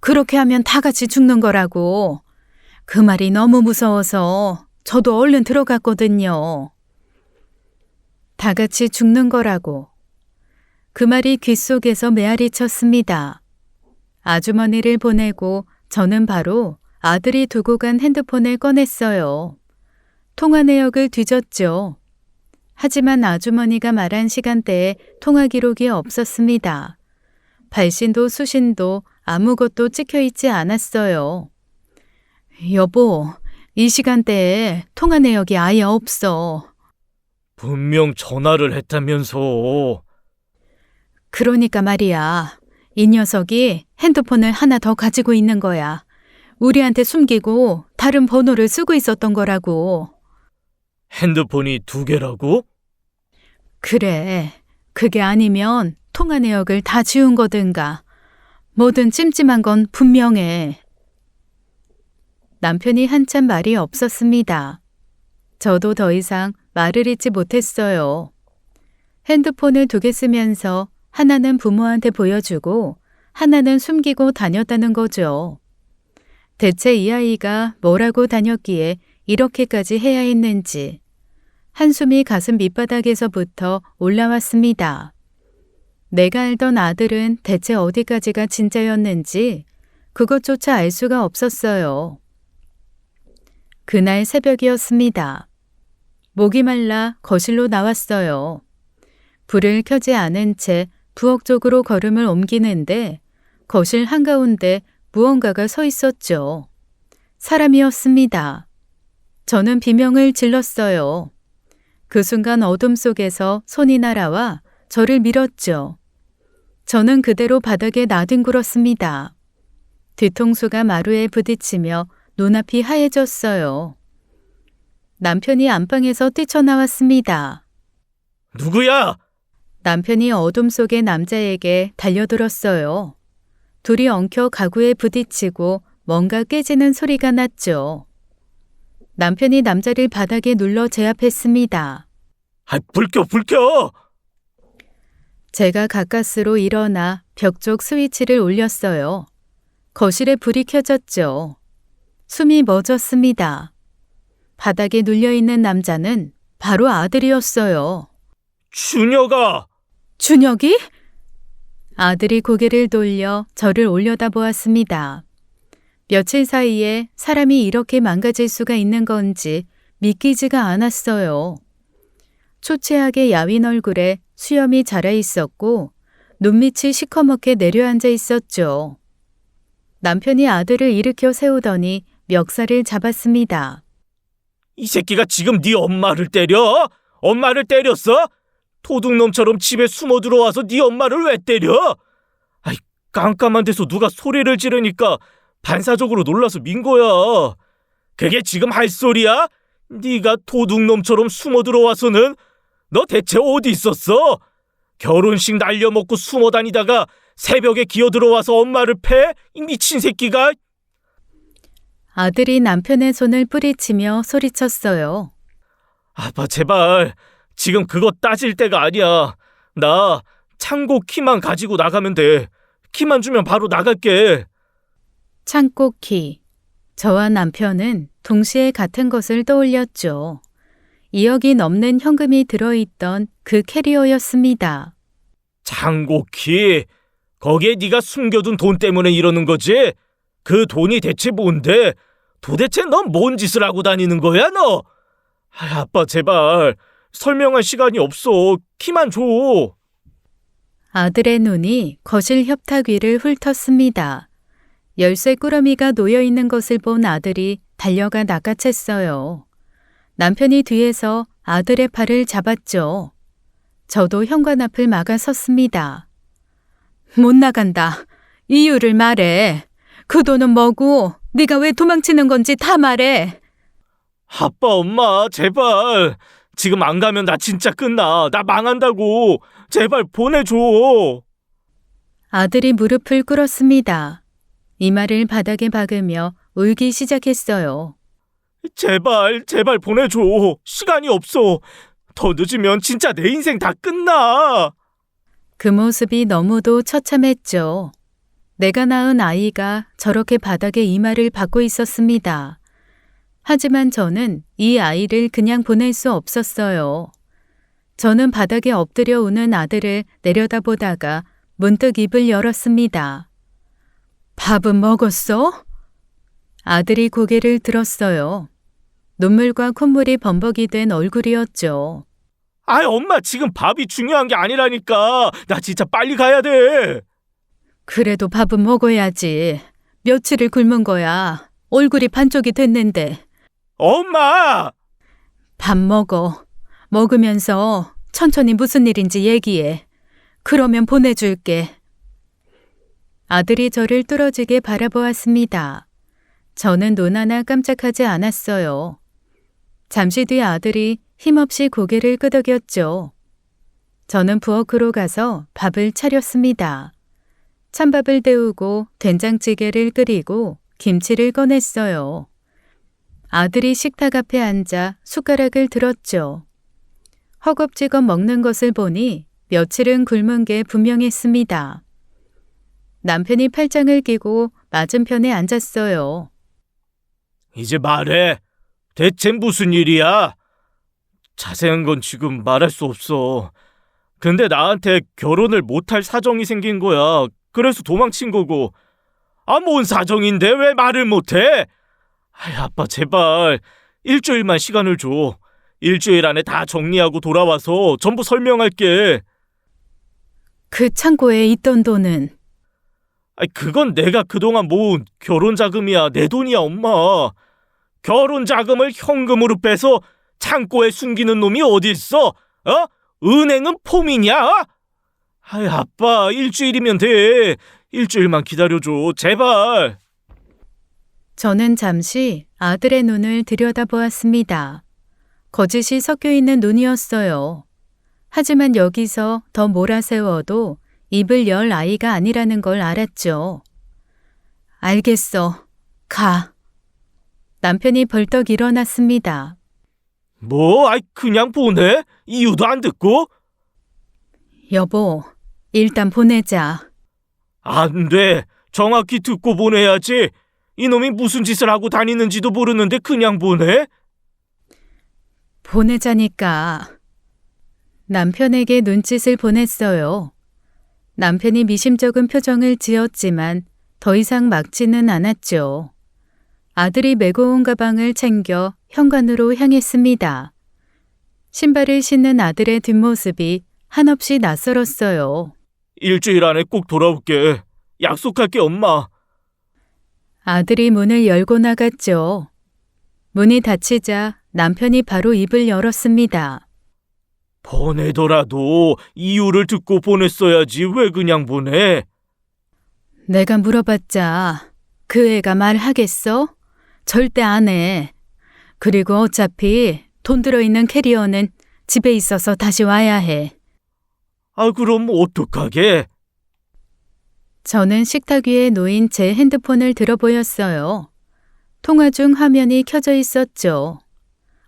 그렇게 하면 다 같이 죽는 거라고. 그 말이 너무 무서워서 저도 얼른 들어갔거든요. 다 같이 죽는 거라고. 그 말이 귓속에서 메아리 쳤습니다. 아주머니를 보내고 저는 바로 아들이 두고 간 핸드폰을 꺼냈어요. 통화 내역을 뒤졌죠. 하지만 아주머니가 말한 시간대에 통화 기록이 없었습니다. 발신도 수신도 아무것도 찍혀 있지 않았어요. 여보, 이 시간대에 통화 내역이 아예 없어. 분명 전화를 했다면서. 그러니까 말이야. 이 녀석이 핸드폰을 하나 더 가지고 있는 거야. 우리한테 숨기고 다른 번호를 쓰고 있었던 거라고. 핸드폰이 2개라고? 그래. 그게 아니면 통화 내역을 다 지운 거든가. 뭐든 찜찜한 건 분명해. 남편이 한참 말이 없었습니다. 저도 더 이상 말을 잇지 못했어요. 핸드폰을 2개 쓰면서 하나는 부모한테 보여주고 하나는 숨기고 다녔다는 거죠. 대체 이 아이가 뭐라고 다녔기에 이렇게까지 해야 했는지 한숨이 가슴 밑바닥에서부터 올라왔습니다. 내가 알던 아들은 대체 어디까지가 진짜였는지 그것조차 알 수가 없었어요. 그날 새벽이었습니다. 목이 말라 거실로 나왔어요. 불을 켜지 않은 채 부엌 쪽으로 걸음을 옮기는데 거실 한가운데 무언가가 서 있었죠. 사람이었습니다. 저는 비명을 질렀어요. 그 순간 어둠 속에서 손이 날아와 저를 밀었죠. 저는 그대로 바닥에 나뒹굴었습니다. 뒤통수가 마루에 부딪히며 눈앞이 하얘졌어요. 남편이 안방에서 뛰쳐나왔습니다. 누구야? 남편이 어둠 속의 남자에게 달려들었어요. 둘이 엉켜 가구에 부딪히고 뭔가 깨지는 소리가 났죠. 남편이 남자를 바닥에 눌러 제압했습니다. 불 켜! 제가 가까스로 일어나 벽 쪽 스위치를 올렸어요. 거실에 불이 켜졌죠. 숨이 멎었습니다. 바닥에 눌려있는 남자는 바로 아들이었어요. 준혁아! 준혁이? 아들이 고개를 돌려 저를 올려다보았습니다. 며칠 사이에 사람이 이렇게 망가질 수가 있는 건지 믿기지가 않았어요. 초췌하게 야윈 얼굴에 수염이 자라 있었고 눈밑이 시커멓게 내려앉아 있었죠. 남편이 아들을 일으켜 세우더니 멱살을 잡았습니다. 이 새끼가 지금 네 엄마를 때려? 엄마를 때렸어? 도둑놈처럼 집에 숨어 들어와서 네 엄마를 왜 때려? 깜깜한 데서 누가 소리를 지르니까 반사적으로 놀라서 민 거야. 그게 지금 할 소리야? 네가 도둑놈처럼 숨어 들어와서는 너 대체 어디 있었어? 결혼식 날려먹고 숨어 다니다가 새벽에 기어 들어와서 엄마를 패? 이 미친 새끼가. 아들이 남편의 손을 뿌리치며 소리쳤어요. 아빠 제발 지금 그거 따질 때가 아니야. 나 창고 키만 가지고 나가면 돼. 키만 주면 바로 나갈게. 창고 키. 저와 남편은 동시에 같은 것을 떠올렸죠. 2억이 넘는 현금이 들어있던 그 캐리어였습니다. 창고 키. 거기에 네가 숨겨둔 돈 때문에 이러는 거지? 그 돈이 대체 뭔데? 도대체 넌 뭔 짓을 하고 다니는 거야, 너? 아빠, 제발. 설명할 시간이 없어. 키만 줘. 아들의 눈이 거실 협탁 위를 훑었습니다. 열쇠 꾸러미가 놓여 있는 것을 본 아들이 달려가 낚아챘어요. 남편이 뒤에서 아들의 팔을 잡았죠. 저도 현관 앞을 막아 섰습니다. 못 나간다. 이유를 말해. 그 돈은 뭐고 네가 왜 도망치는 건지 다 말해. 아빠, 엄마, 제발. 지금 안 가면 나 진짜 끝나. 나 망한다고. 제발 보내줘. 아들이 무릎을 꿇었습니다. 이마를 바닥에 박으며 울기 시작했어요. 제발, 제발 보내줘. 시간이 없어. 더 늦으면 진짜 내 인생 다 끝나. 그 모습이 너무도 처참했죠. 내가 낳은 아이가 저렇게 바닥에 이마를 박고 있었습니다. 하지만 저는 이 아이를 그냥 보낼 수 없었어요. 저는 바닥에 엎드려 우는 아들을 내려다보다가 문득 입을 열었습니다. 밥은 먹었어? 아들이 고개를 들었어요. 눈물과 콧물이 범벅이 된 얼굴이었죠. 아이, 엄마, 지금 밥이 중요한 게 아니라니까. 나 진짜 빨리 가야 돼. 그래도 밥은 먹어야지. 며칠을 굶은 거야. 얼굴이 반쪽이 됐는데. 엄마! 밥 먹어. 먹으면서 천천히 무슨 일인지 얘기해. 그러면 보내줄게. 아들이 저를 뚫어지게 바라보았습니다. 저는 눈 하나 깜짝하지 않았어요. 잠시 뒤 아들이 힘없이 고개를 끄덕였죠. 저는 부엌으로 가서 밥을 차렸습니다. 찬밥을 데우고 된장찌개를 끓이고 김치를 꺼냈어요. 아들이 식탁 앞에 앉아 숟가락을 들었죠. 허겁지겁 먹는 것을 보니 며칠은 굶은 게 분명했습니다. 남편이 팔짱을 끼고 맞은편에 앉았어요. 이제 말해. 대체 무슨 일이야? 자세한 건 지금 말할 수 없어. 근데 나한테 결혼을 못할 사정이 생긴 거야. 그래서 도망친 거고. 아, 뭔 사정인데 왜 말을 못해? 아이, 아빠, 제발. 일주일만 시간을 줘. 일주일 안에 다 정리하고 돌아와서 전부 설명할게. 그 창고에 있던 돈은? 아이, 그건 내가 그동안 모은 결혼 자금이야. 내 돈이야, 엄마. 결혼 자금을 현금으로 빼서 창고에 숨기는 놈이 어디 있어? 어? 은행은 폼이냐? 아이, 아빠, 일주일이면 돼. 일주일만 기다려줘. 제발. 저는 잠시 아들의 눈을 들여다보았습니다. 거짓이 섞여 있는 눈이었어요. 하지만 여기서 더 몰아세워도 입을 열 아이가 아니라는 걸 알았죠. 알겠어. 가. 남편이 벌떡 일어났습니다. 뭐? 아이, 그냥 보내? 이유도 안 듣고? 여보, 일단 보내자. 안 돼. 정확히 듣고 보내야지. 이놈이 무슨 짓을 하고 다니는지도 모르는데 그냥 보내? 보내자니까. 남편에게 눈짓을 보냈어요. 남편이 미심쩍은 표정을 지었지만 더 이상 막지는 않았죠. 아들이 메고 온 가방을 챙겨 현관으로 향했습니다. 신발을 신는 아들의 뒷모습이 한없이 낯설었어요. 일주일 안에 꼭 돌아올게. 약속할게, 엄마. 아들이 문을 열고 나갔죠. 문이 닫히자 남편이 바로 입을 열었습니다. 보내더라도 이유를 듣고 보냈어야지. 왜 그냥 보내? 내가 물어봤자 그 애가 말하겠어? 절대 안 해. 그리고 어차피 돈 들어있는 캐리어는 집에 있어서 다시 와야 해. 아, 그럼 어떡하게? 저는 식탁 위에 놓인 제 핸드폰을 들어보였어요. 통화 중 화면이 켜져 있었죠.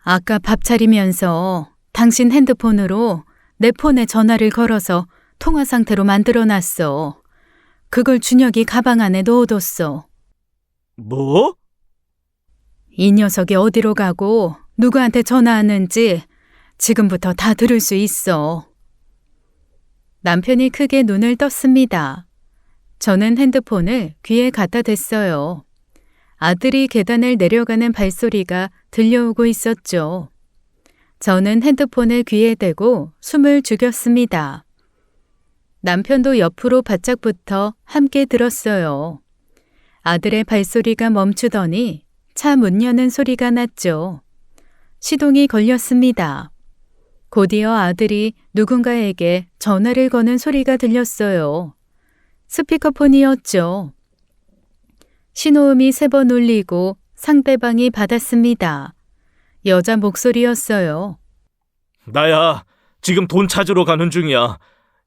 아까 밥 차리면서 당신 핸드폰으로 내 폰에 전화를 걸어서 통화 상태로 만들어놨어. 그걸 준혁이 가방 안에 넣어뒀어. 뭐? 이 녀석이 어디로 가고 누구한테 전화하는지 지금부터 다 들을 수 있어. 남편이 크게 눈을 떴습니다. 저는 핸드폰을 귀에 갖다 댔어요. 아들이 계단을 내려가는 발소리가 들려오고 있었죠. 저는 핸드폰을 귀에 대고 숨을 죽였습니다. 남편도 옆으로 바짝 붙어 함께 들었어요. 아들의 발소리가 멈추더니 차 문 여는 소리가 났죠. 시동이 걸렸습니다. 곧이어 아들이 누군가에게 전화를 거는 소리가 들렸어요. 스피커폰이었죠. 신호음이 3번 울리고 상대방이 받았습니다. 여자 목소리였어요. 나야, 지금 돈 찾으러 가는 중이야.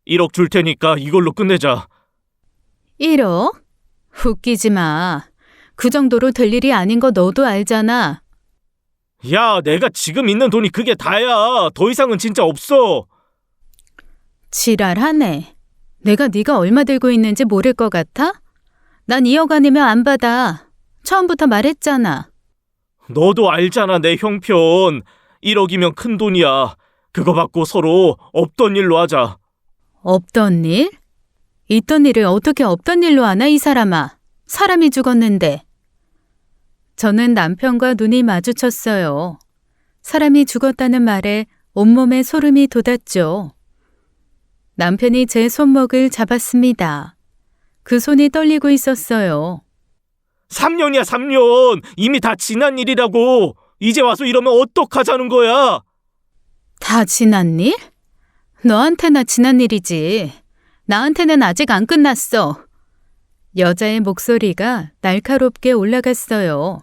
1억 줄 테니까 이걸로 끝내자. 1억? 웃기지 마. 그 정도로 될 일이 아닌 거 너도 알잖아. 야, 내가 지금 있는 돈이 그게 다야. 더 이상은 진짜 없어. 지랄하네. 내가 네가 얼마 들고 있는지 모를 것 같아? 난 2억 아니면 안 받아. 처음부터 말했잖아. 너도 알잖아, 내 형편. 1억이면 큰 돈이야. 그거 받고 서로 없던 일로 하자. 없던 일? 있던 일을 어떻게 없던 일로 하나, 이 사람아. 사람이 죽었는데. 저는 남편과 눈이 마주쳤어요. 사람이 죽었다는 말에 온몸에 소름이 돋았죠. 남편이 제 손목을 잡았습니다. 그 손이 떨리고 있었어요. 3년이야, 3년. 이미 다 지난 일이라고. 이제 와서 이러면 어떡하자는 거야? 다 지난 일? 너한테나 지난 일이지. 나한테는 아직 안 끝났어. 여자의 목소리가 날카롭게 올라갔어요.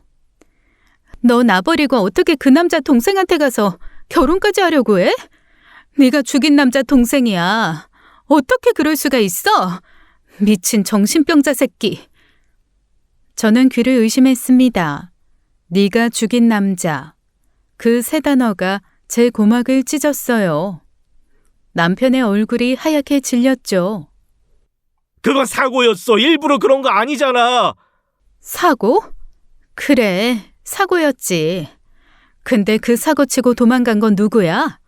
너 나버리고 어떻게 그 남자 동생한테 가서 결혼까지 하려고 해? 네가 죽인 남자 동생이야. 어떻게 그럴 수가 있어? 미친 정신병자 새끼. 저는 귀를 의심했습니다. 네가 죽인 남자. 그 세 단어가 제 고막을 찢었어요. 남편의 얼굴이 하얗게 질렸죠. 그건 사고였어. 일부러 그런 거 아니잖아. 사고? 그래, 사고였지. 근데 그 사고치고 도망간 건 누구야?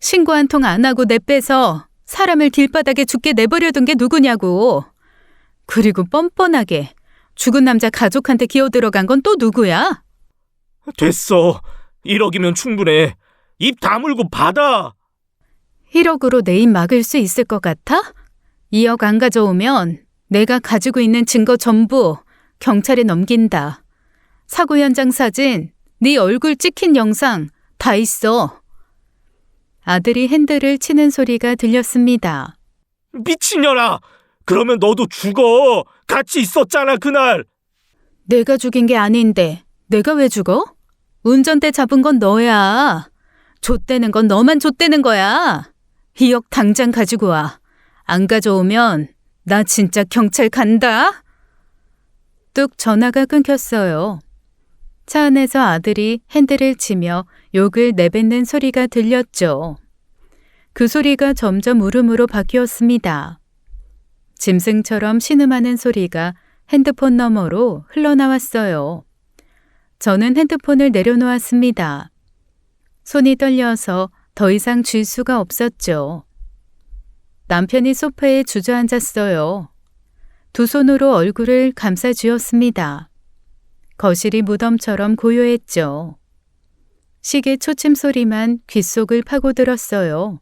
신고 한 통 안 하고 내빼서 사람을 길바닥에 죽게 내버려둔 게 누구냐고. 그리고 뻔뻔하게 죽은 남자 가족한테 기어들어간 건 또 누구야? 됐어. 1억이면 충분해. 입 다물고 받아. 1억으로 내 입 막을 수 있을 것 같아? 2억 안 가져오면 내가 가지고 있는 증거 전부 경찰에 넘긴다. 사고 현장 사진, 네 얼굴 찍힌 영상 다 있어. 아들이 핸들을 치는 소리가 들렸습니다. 미친년아. 그러면 너도 죽어. 같이 있었잖아, 그날. 내가 죽인 게 아닌데 내가 왜 죽어? 운전대 잡은 건 너야. 좆대는 건 너만 좆대는 거야. 2억 당장 가지고 와. 안 가져오면 나 진짜 경찰 간다. 뚝 전화가 끊겼어요. 차 안에서 아들이 핸들을 치며 욕을 내뱉는 소리가 들렸죠. 그 소리가 점점 울음으로 바뀌었습니다. 짐승처럼 신음하는 소리가 핸드폰 너머로 흘러나왔어요. 저는 핸드폰을 내려놓았습니다. 손이 떨려서 더 이상 쥘 수가 없었죠. 남편이 소파에 주저앉았어요. 두 손으로 얼굴을 감싸 쥐었습니다. 거실이 무덤처럼 고요했죠. 시계 초침 소리만 귓속을 파고들었어요.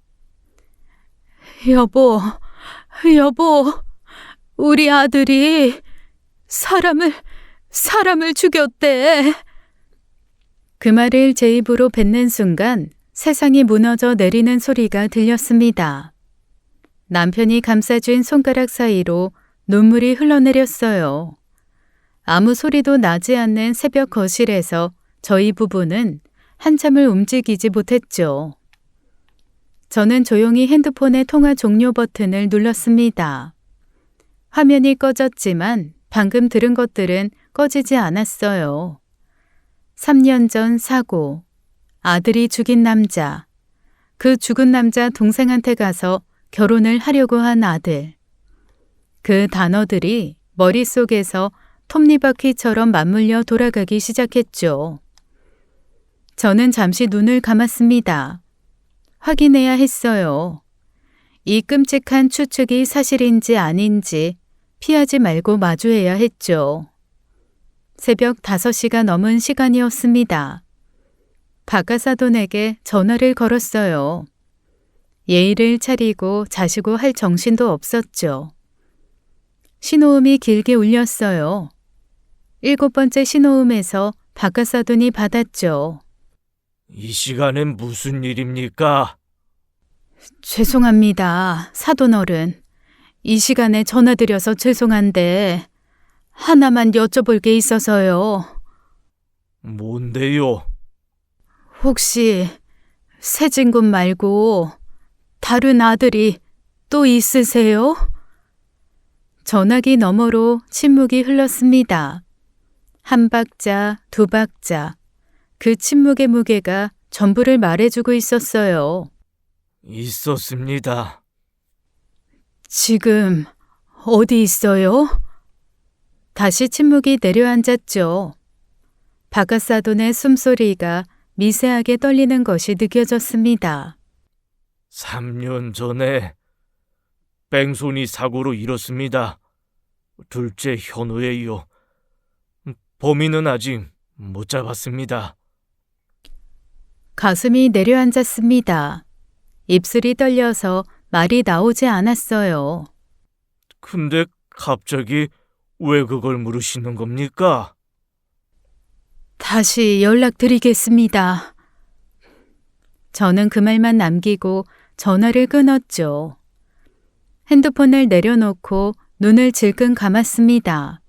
여보, 우리 아들이 사람을 죽였대. 그 말을 제 입으로 뱉는 순간 세상이 무너져 내리는 소리가 들렸습니다. 남편이 감싸준 손가락 사이로 눈물이 흘러내렸어요. 아무 소리도 나지 않는 새벽 거실에서 저희 부부는 한참을 움직이지 못했죠. 저는 조용히 핸드폰의 통화 종료 버튼을 눌렀습니다. 화면이 꺼졌지만 방금 들은 것들은 꺼지지 않았어요. 3년 전 사고, 아들이 죽인 남자, 그 죽은 남자 동생한테 가서 결혼을 하려고 한 아들. 그 단어들이 머릿속에서 톱니바퀴처럼 맞물려 돌아가기 시작했죠. 저는 잠시 눈을 감았습니다. 확인해야 했어요. 이 끔찍한 추측이 사실인지 아닌지 피하지 말고 마주해야 했죠. 새벽 5시가 넘은 시간이었습니다. 박가사돈에게 전화를 걸었어요. 예의를 차리고 자시고 할 정신도 없었죠. 신호음이 길게 울렸어요. 7번째 신호음에서 박가사돈이 받았죠. 이 시간엔 무슨 일입니까? 죄송합니다, 사돈 어른. 이 시간에 전화드려서 죄송한데 하나만 여쭤볼 게 있어서요. 뭔데요? 혹시 세진군 말고 다른 아들이 또 있으세요? 전화기 너머로 침묵이 흘렀습니다. 한 박자, 두 박자. 그 침묵의 무게가 전부를 말해주고 있었어요. 있었습니다. 지금 어디 있어요? 다시 침묵이 내려앉았죠. 박가사돈의 숨소리가 미세하게 떨리는 것이 느껴졌습니다. 3년 전에 뺑소니 사고로 잃었습니다. 둘째 현우예요. 범인은 아직 못 잡았습니다. 가슴이 내려앉았습니다. 입술이 떨려서 말이 나오지 않았어요. 근데 갑자기 왜 그걸 물으시는 겁니까? 다시 연락드리겠습니다. 저는 그 말만 남기고 전화를 끊었죠. 핸드폰을 내려놓고 눈을 질끈 감았습니다.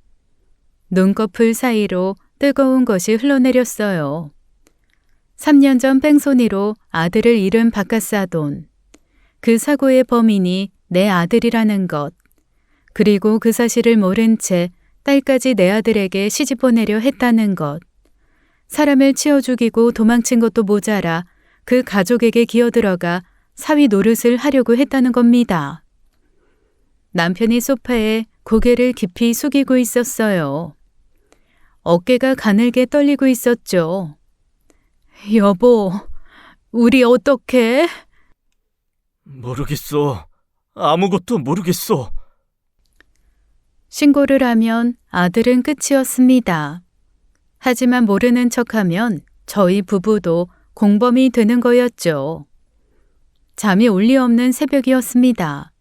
눈꺼풀 사이로 뜨거운 것이 흘러내렸어요. 3년 전 뺑소니로 아들을 잃은 박가사돈. 그 사고의 범인이 내 아들이라는 것. 그리고 그 사실을 모른 채 딸까지 내 아들에게 시집 보내려 했다는 것. 사람을 치워 죽이고 도망친 것도 모자라 그 가족에게 기어들어가 사위 노릇을 하려고 했다는 겁니다. 남편이 소파에 고개를 깊이 숙이고 있었어요. 어깨가 가늘게 떨리고 있었죠. 여보, 우리 어떡해? 모르겠어. 아무것도 모르겠어. 신고를 하면 아들은 끝이었습니다. 하지만 모르는 척하면 저희 부부도 공범이 되는 거였죠. 잠이 올 리 없는 새벽이었습니다.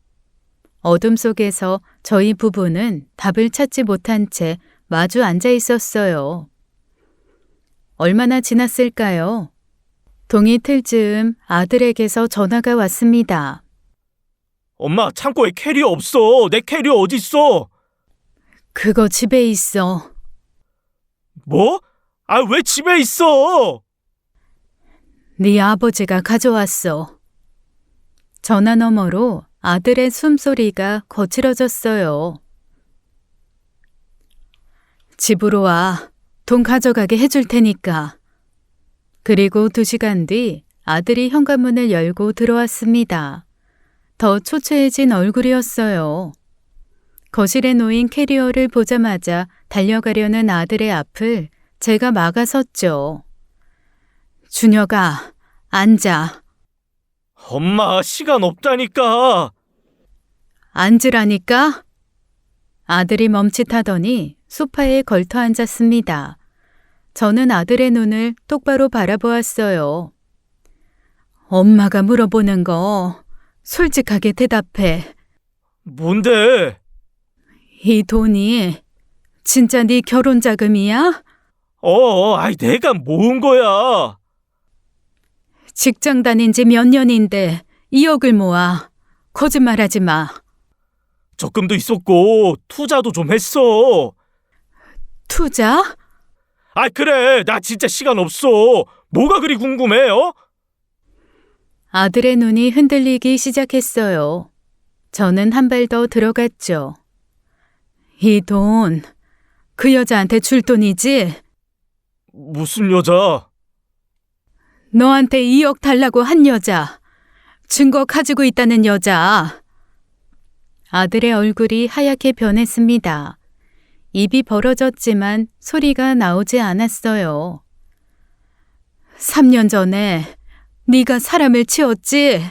어둠 속에서 저희 부부는 답을 찾지 못한 채 마주 앉아 있었어요. 얼마나 지났을까요? 동이 틀 즈음 아들에게서 전화가 왔습니다. 엄마, 창고에 캐리어 없어. 내 캐리어 어딨어? 그거 집에 있어. 뭐? 아, 왜 집에 있어? 네 아버지가 가져왔어. 전화 너머로 아들의 숨소리가 거칠어졌어요. 집으로 와. 돈 가져가게 해줄 테니까. 그리고 2시간 뒤 아들이 현관문을 열고 들어왔습니다. 더 초췌해진 얼굴이었어요. 거실에 놓인 캐리어를 보자마자 달려가려는 아들의 앞을 제가 막아섰죠. 준혁아, 앉아. 엄마, 시간 없다니까. 앉으라니까? 아들이 멈칫하더니 소파에 걸터 앉았습니다. 저는 아들의 눈을 똑바로 바라보았어요. 엄마가 물어보는 거 솔직하게 대답해. 뭔데? 이 돈이 진짜 네 결혼 자금이야? 아이, 내가 모은 거야. 직장 다닌 지 몇 년인데 2억을 모아. 거짓말하지 마. 적금도 있었고 투자도 좀 했어. 투자? 아, 그래. 나 진짜 시간 없어. 뭐가 그리 궁금해요? 아들의 눈이 흔들리기 시작했어요. 저는 한 발 더 들어갔죠. 이 돈, 그 여자한테 줄 돈이지? 무슨 여자? 너한테 2억 달라고 한 여자. 증거 가지고 있다는 여자. 아들의 얼굴이 하얗게 변했습니다. 입이 벌어졌지만 소리가 나오지 않았어요. 3년 전에 네가 사람을 치웠지?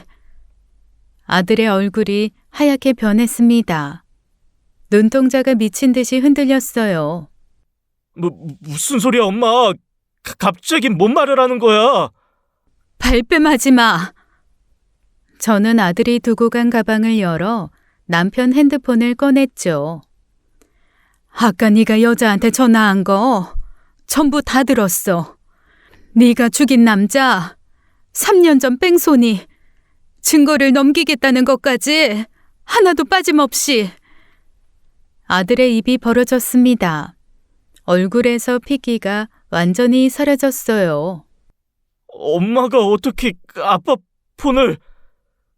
아들의 얼굴이 하얗게 변했습니다. 눈동자가 미친 듯이 흔들렸어요. 무슨 소리야, 엄마? 갑자기 뭔 말을 하는 거야? 발뺌하지 마. 저는 아들이 두고 간 가방을 열어 남편 핸드폰을 꺼냈죠. 아까 네가 여자한테 전화한 거 전부 다 들었어. 네가 죽인 남자 3년 전 뺑소니 증거를 넘기겠다는 것까지 하나도 빠짐없이. 아들의 입이 벌어졌습니다. 얼굴에서 피기가 완전히 사라졌어요. 엄마가 어떻게 아빠 폰을...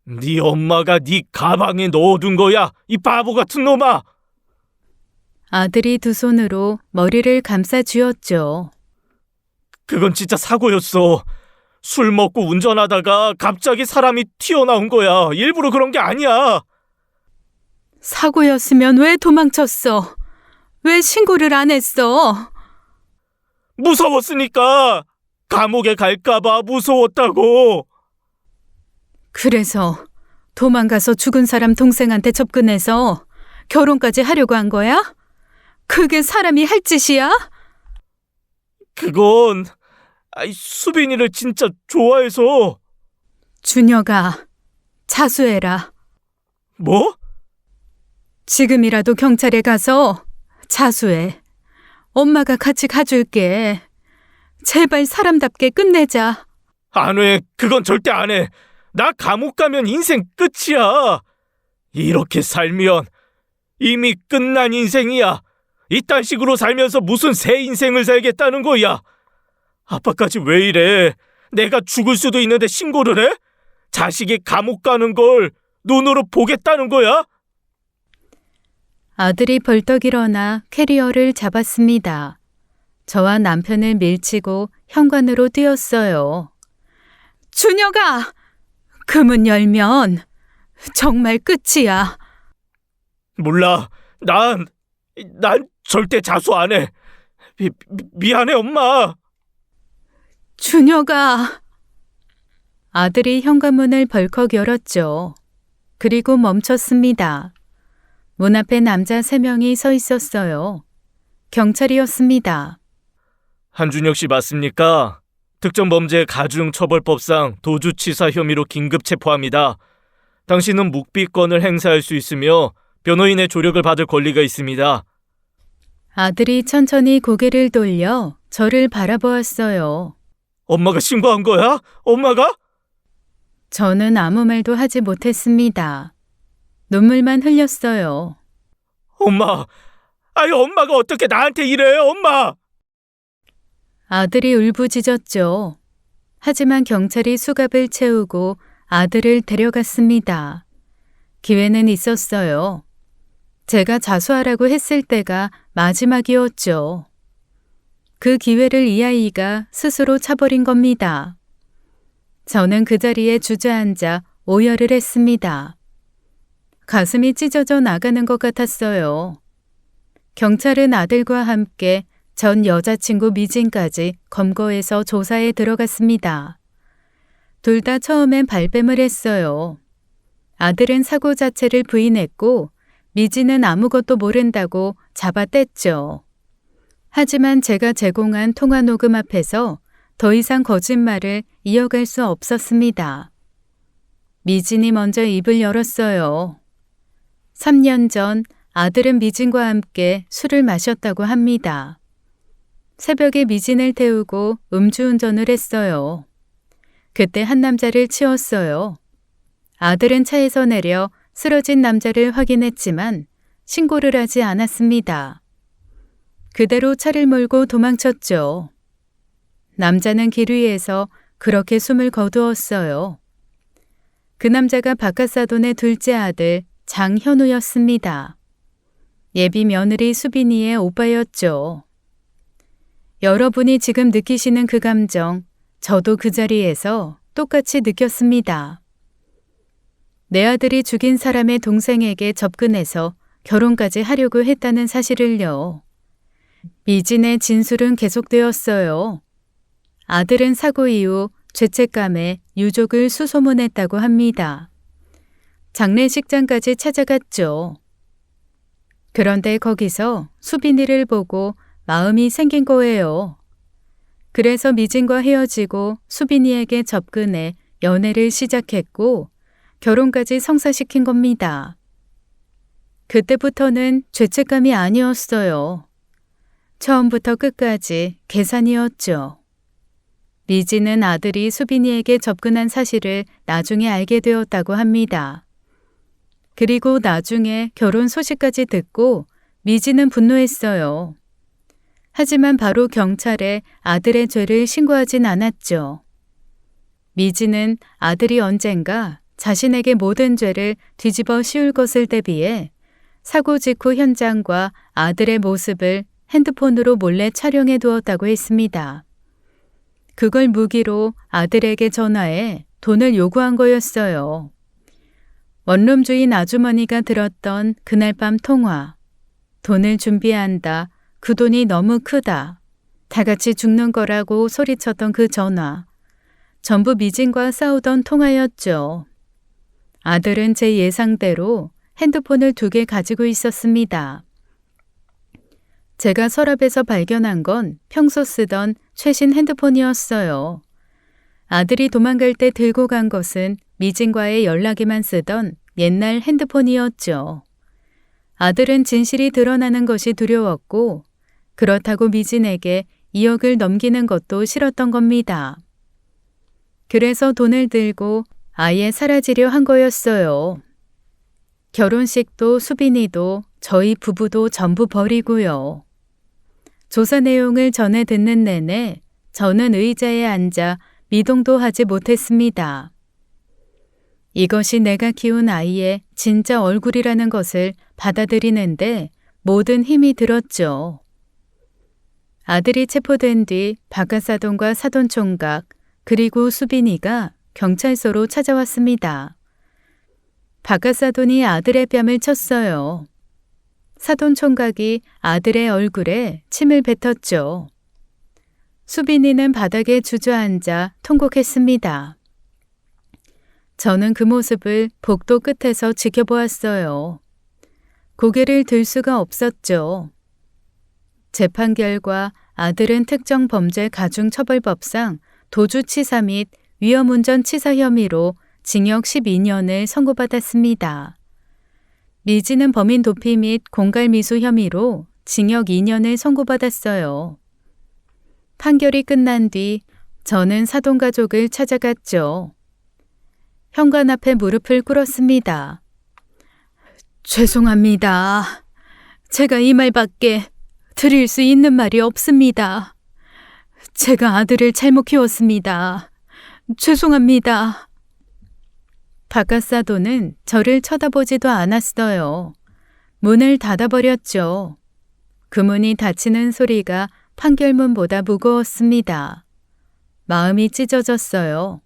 네 엄마가 네 가방에 넣어둔 거야, 이 바보 같은 놈아! 아들이 두 손으로 머리를 감싸 쥐었죠. 그건 진짜 사고였어. 술 먹고 운전하다가 갑자기 사람이 튀어나온 거야. 일부러 그런 게 아니야. 사고였으면 왜 도망쳤어? 왜 신고를 안 했어? 무서웠으니까. 감옥에 갈까봐 무서웠다고. 그래서 도망가서 죽은 사람 동생한테 접근해서 결혼까지 하려고 한 거야? 그게 사람이 할 짓이야? 그건 수빈이를 진짜 좋아해서. 준혁아, 자수해라. 뭐? 지금이라도 경찰에 가서 자수해. 엄마가 같이 가줄게. 제발 사람답게 끝내자. 안 해. 그건 절대 안 해. 나 감옥 가면 인생 끝이야. 이렇게 살면 이미 끝난 인생이야. 이딴 식으로 살면서 무슨 새 인생을 살겠다는 거야. 아빠까지 왜 이래? 내가 죽을 수도 있는데 신고를 해? 자식이 감옥 가는 걸 눈으로 보겠다는 거야? 아들이 벌떡 일어나 캐리어를 잡았습니다. 저와 남편을 밀치고 현관으로 뛰었어요. 준혁아! 그 문 열면 정말 끝이야. 몰라. 난 절대 자수 안 해. 미안해, 엄마. 준혁아. 아들이 현관문을 벌컥 열었죠. 그리고 멈췄습니다. 문 앞에 남자 3명이 서 있었어요. 경찰이었습니다. 한준혁 씨 맞습니까? 특정범죄 가중처벌법상 도주치사 혐의로 긴급 체포합니다. 당신은 묵비권을 행사할 수 있으며 변호인의 조력을 받을 권리가 있습니다. 아들이 천천히 고개를 돌려 저를 바라보았어요. 엄마가 신고한 거야? 엄마가? 저는 아무 말도 하지 못했습니다. 눈물만 흘렸어요. 엄마! 엄마가 어떻게 나한테 이래, 엄마! 아들이 울부짖었죠. 하지만 경찰이 수갑을 채우고 아들을 데려갔습니다. 기회는 있었어요. 제가 자수하라고 했을 때가 마지막이었죠. 그 기회를 이 아이가 스스로 차버린 겁니다. 저는 그 자리에 주저앉아 오열을 했습니다. 가슴이 찢어져 나가는 것 같았어요. 경찰은 아들과 함께 전 여자친구 미진까지 검거해서 조사에 들어갔습니다. 둘 다 처음엔 발뺌을 했어요. 아들은 사고 자체를 부인했고 미진은 아무것도 모른다고 잡아뗐죠. 하지만 제가 제공한 통화 녹음 앞에서 더 이상 거짓말을 이어갈 수 없었습니다. 미진이 먼저 입을 열었어요. 3년 전 아들은 미진과 함께 술을 마셨다고 합니다. 새벽에 미진을 태우고 음주운전을 했어요. 그때 한 남자를 치웠어요. 아들은 차에서 내려 쓰러진 남자를 확인했지만 신고를 하지 않았습니다. 그대로 차를 몰고 도망쳤죠. 남자는 길 위에서 그렇게 숨을 거두었어요. 그 남자가 박하사돈의 둘째 아들 장현우였습니다. 예비 며느리 수빈이의 오빠였죠. 여러분이 지금 느끼시는 그 감정, 저도 그 자리에서 똑같이 느꼈습니다. 내 아들이 죽인 사람의 동생에게 접근해서 결혼까지 하려고 했다는 사실을요. 미진의 진술은 계속되었어요. 아들은 사고 이후 죄책감에 유족을 수소문했다고 합니다. 장례식장까지 찾아갔죠. 그런데 거기서 수빈이를 보고 마음이 생긴 거예요. 그래서 미진과 헤어지고 수빈이에게 접근해 연애를 시작했고 결혼까지 성사시킨 겁니다. 그때부터는 죄책감이 아니었어요. 처음부터 끝까지 계산이었죠. 미진은 아들이 수빈이에게 접근한 사실을 나중에 알게 되었다고 합니다. 그리고 나중에 결혼 소식까지 듣고 미진은 분노했어요. 하지만 바로 경찰에 아들의 죄를 신고하진 않았죠. 미진은 아들이 언젠가 자신에게 모든 죄를 뒤집어 씌울 것을 대비해 사고 직후 현장과 아들의 모습을 핸드폰으로 몰래 촬영해 두었다고 했습니다. 그걸 무기로 아들에게 전화해 돈을 요구한 거였어요. 원룸 주인 아주머니가 들었던 그날 밤 통화. 돈을 준비한다. 그 돈이 너무 크다. 다 같이 죽는 거라고 소리쳤던 그 전화. 전부 미진과 싸우던 통화였죠. 아들은 제 예상대로 핸드폰을 2개 가지고 있었습니다. 제가 서랍에서 발견한 건 평소 쓰던 최신 핸드폰이었어요. 아들이 도망갈 때 들고 간 것은 미진과의 연락에만 쓰던 옛날 핸드폰이었죠. 아들은 진실이 드러나는 것이 두려웠고 그렇다고 미진에게 2억을 넘기는 것도 싫었던 겁니다. 그래서 돈을 들고 아예 사라지려 한 거였어요. 결혼식도 수빈이도 저희 부부도 전부 버리고요. 조사 내용을 전해 듣는 내내 저는 의자에 앉아 미동도 하지 못했습니다. 이것이 내가 키운 아이의 진짜 얼굴이라는 것을 받아들이는데 모든 힘이 들었죠. 아들이 체포된 뒤 박가사돈과 사돈총각 그리고 수빈이가 경찰서로 찾아왔습니다. 박가사돈이 아들의 뺨을 쳤어요. 사돈총각이 아들의 얼굴에 침을 뱉었죠. 수빈이는 바닥에 주저앉아 통곡했습니다. 저는 그 모습을 복도 끝에서 지켜보았어요. 고개를 들 수가 없었죠. 재판 결과 아들은 특정 범죄 가중처벌법상 도주치사 및 위험운전치사 혐의로 징역 12년을 선고받았습니다. 미진은 범인 도피 및 공갈미수 혐의로 징역 2년을 선고받았어요. 판결이 끝난 뒤 저는 사돈가족을 찾아갔죠. 현관 앞에 무릎을 꿇었습니다. 죄송합니다. 제가 이 말밖에 드릴 수 있는 말이 없습니다. 제가 아들을 잘못 키웠습니다. 죄송합니다. 박가사도는 저를 쳐다보지도 않았어요. 문을 닫아버렸죠. 그 문이 닫히는 소리가 판결문보다 무거웠습니다. 마음이 찢어졌어요.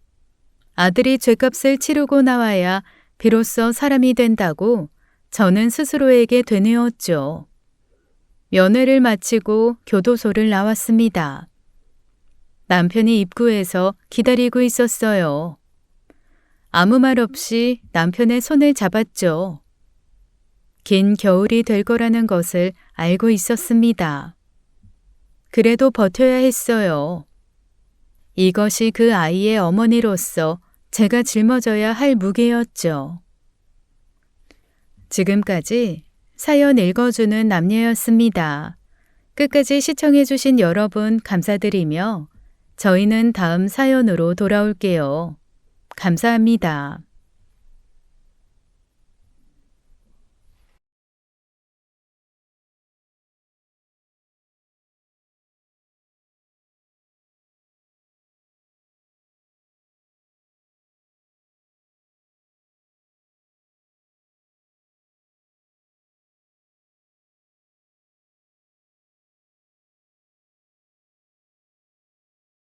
아들이 죗값을 치르고 나와야 비로소 사람이 된다고 저는 스스로에게 되뇌었죠. 면회를 마치고 교도소를 나왔습니다. 남편이 입구에서 기다리고 있었어요. 아무 말 없이 남편의 손을 잡았죠. 긴 겨울이 될 거라는 것을 알고 있었습니다. 그래도 버텨야 했어요. 이것이 그 아이의 어머니로서 제가 짊어져야 할 무게였죠. 지금까지 사연 읽어주는 남녀였습니다. 끝까지 시청해주신 여러분 감사드리며 저희는 다음 사연으로 돌아올게요. 감사합니다.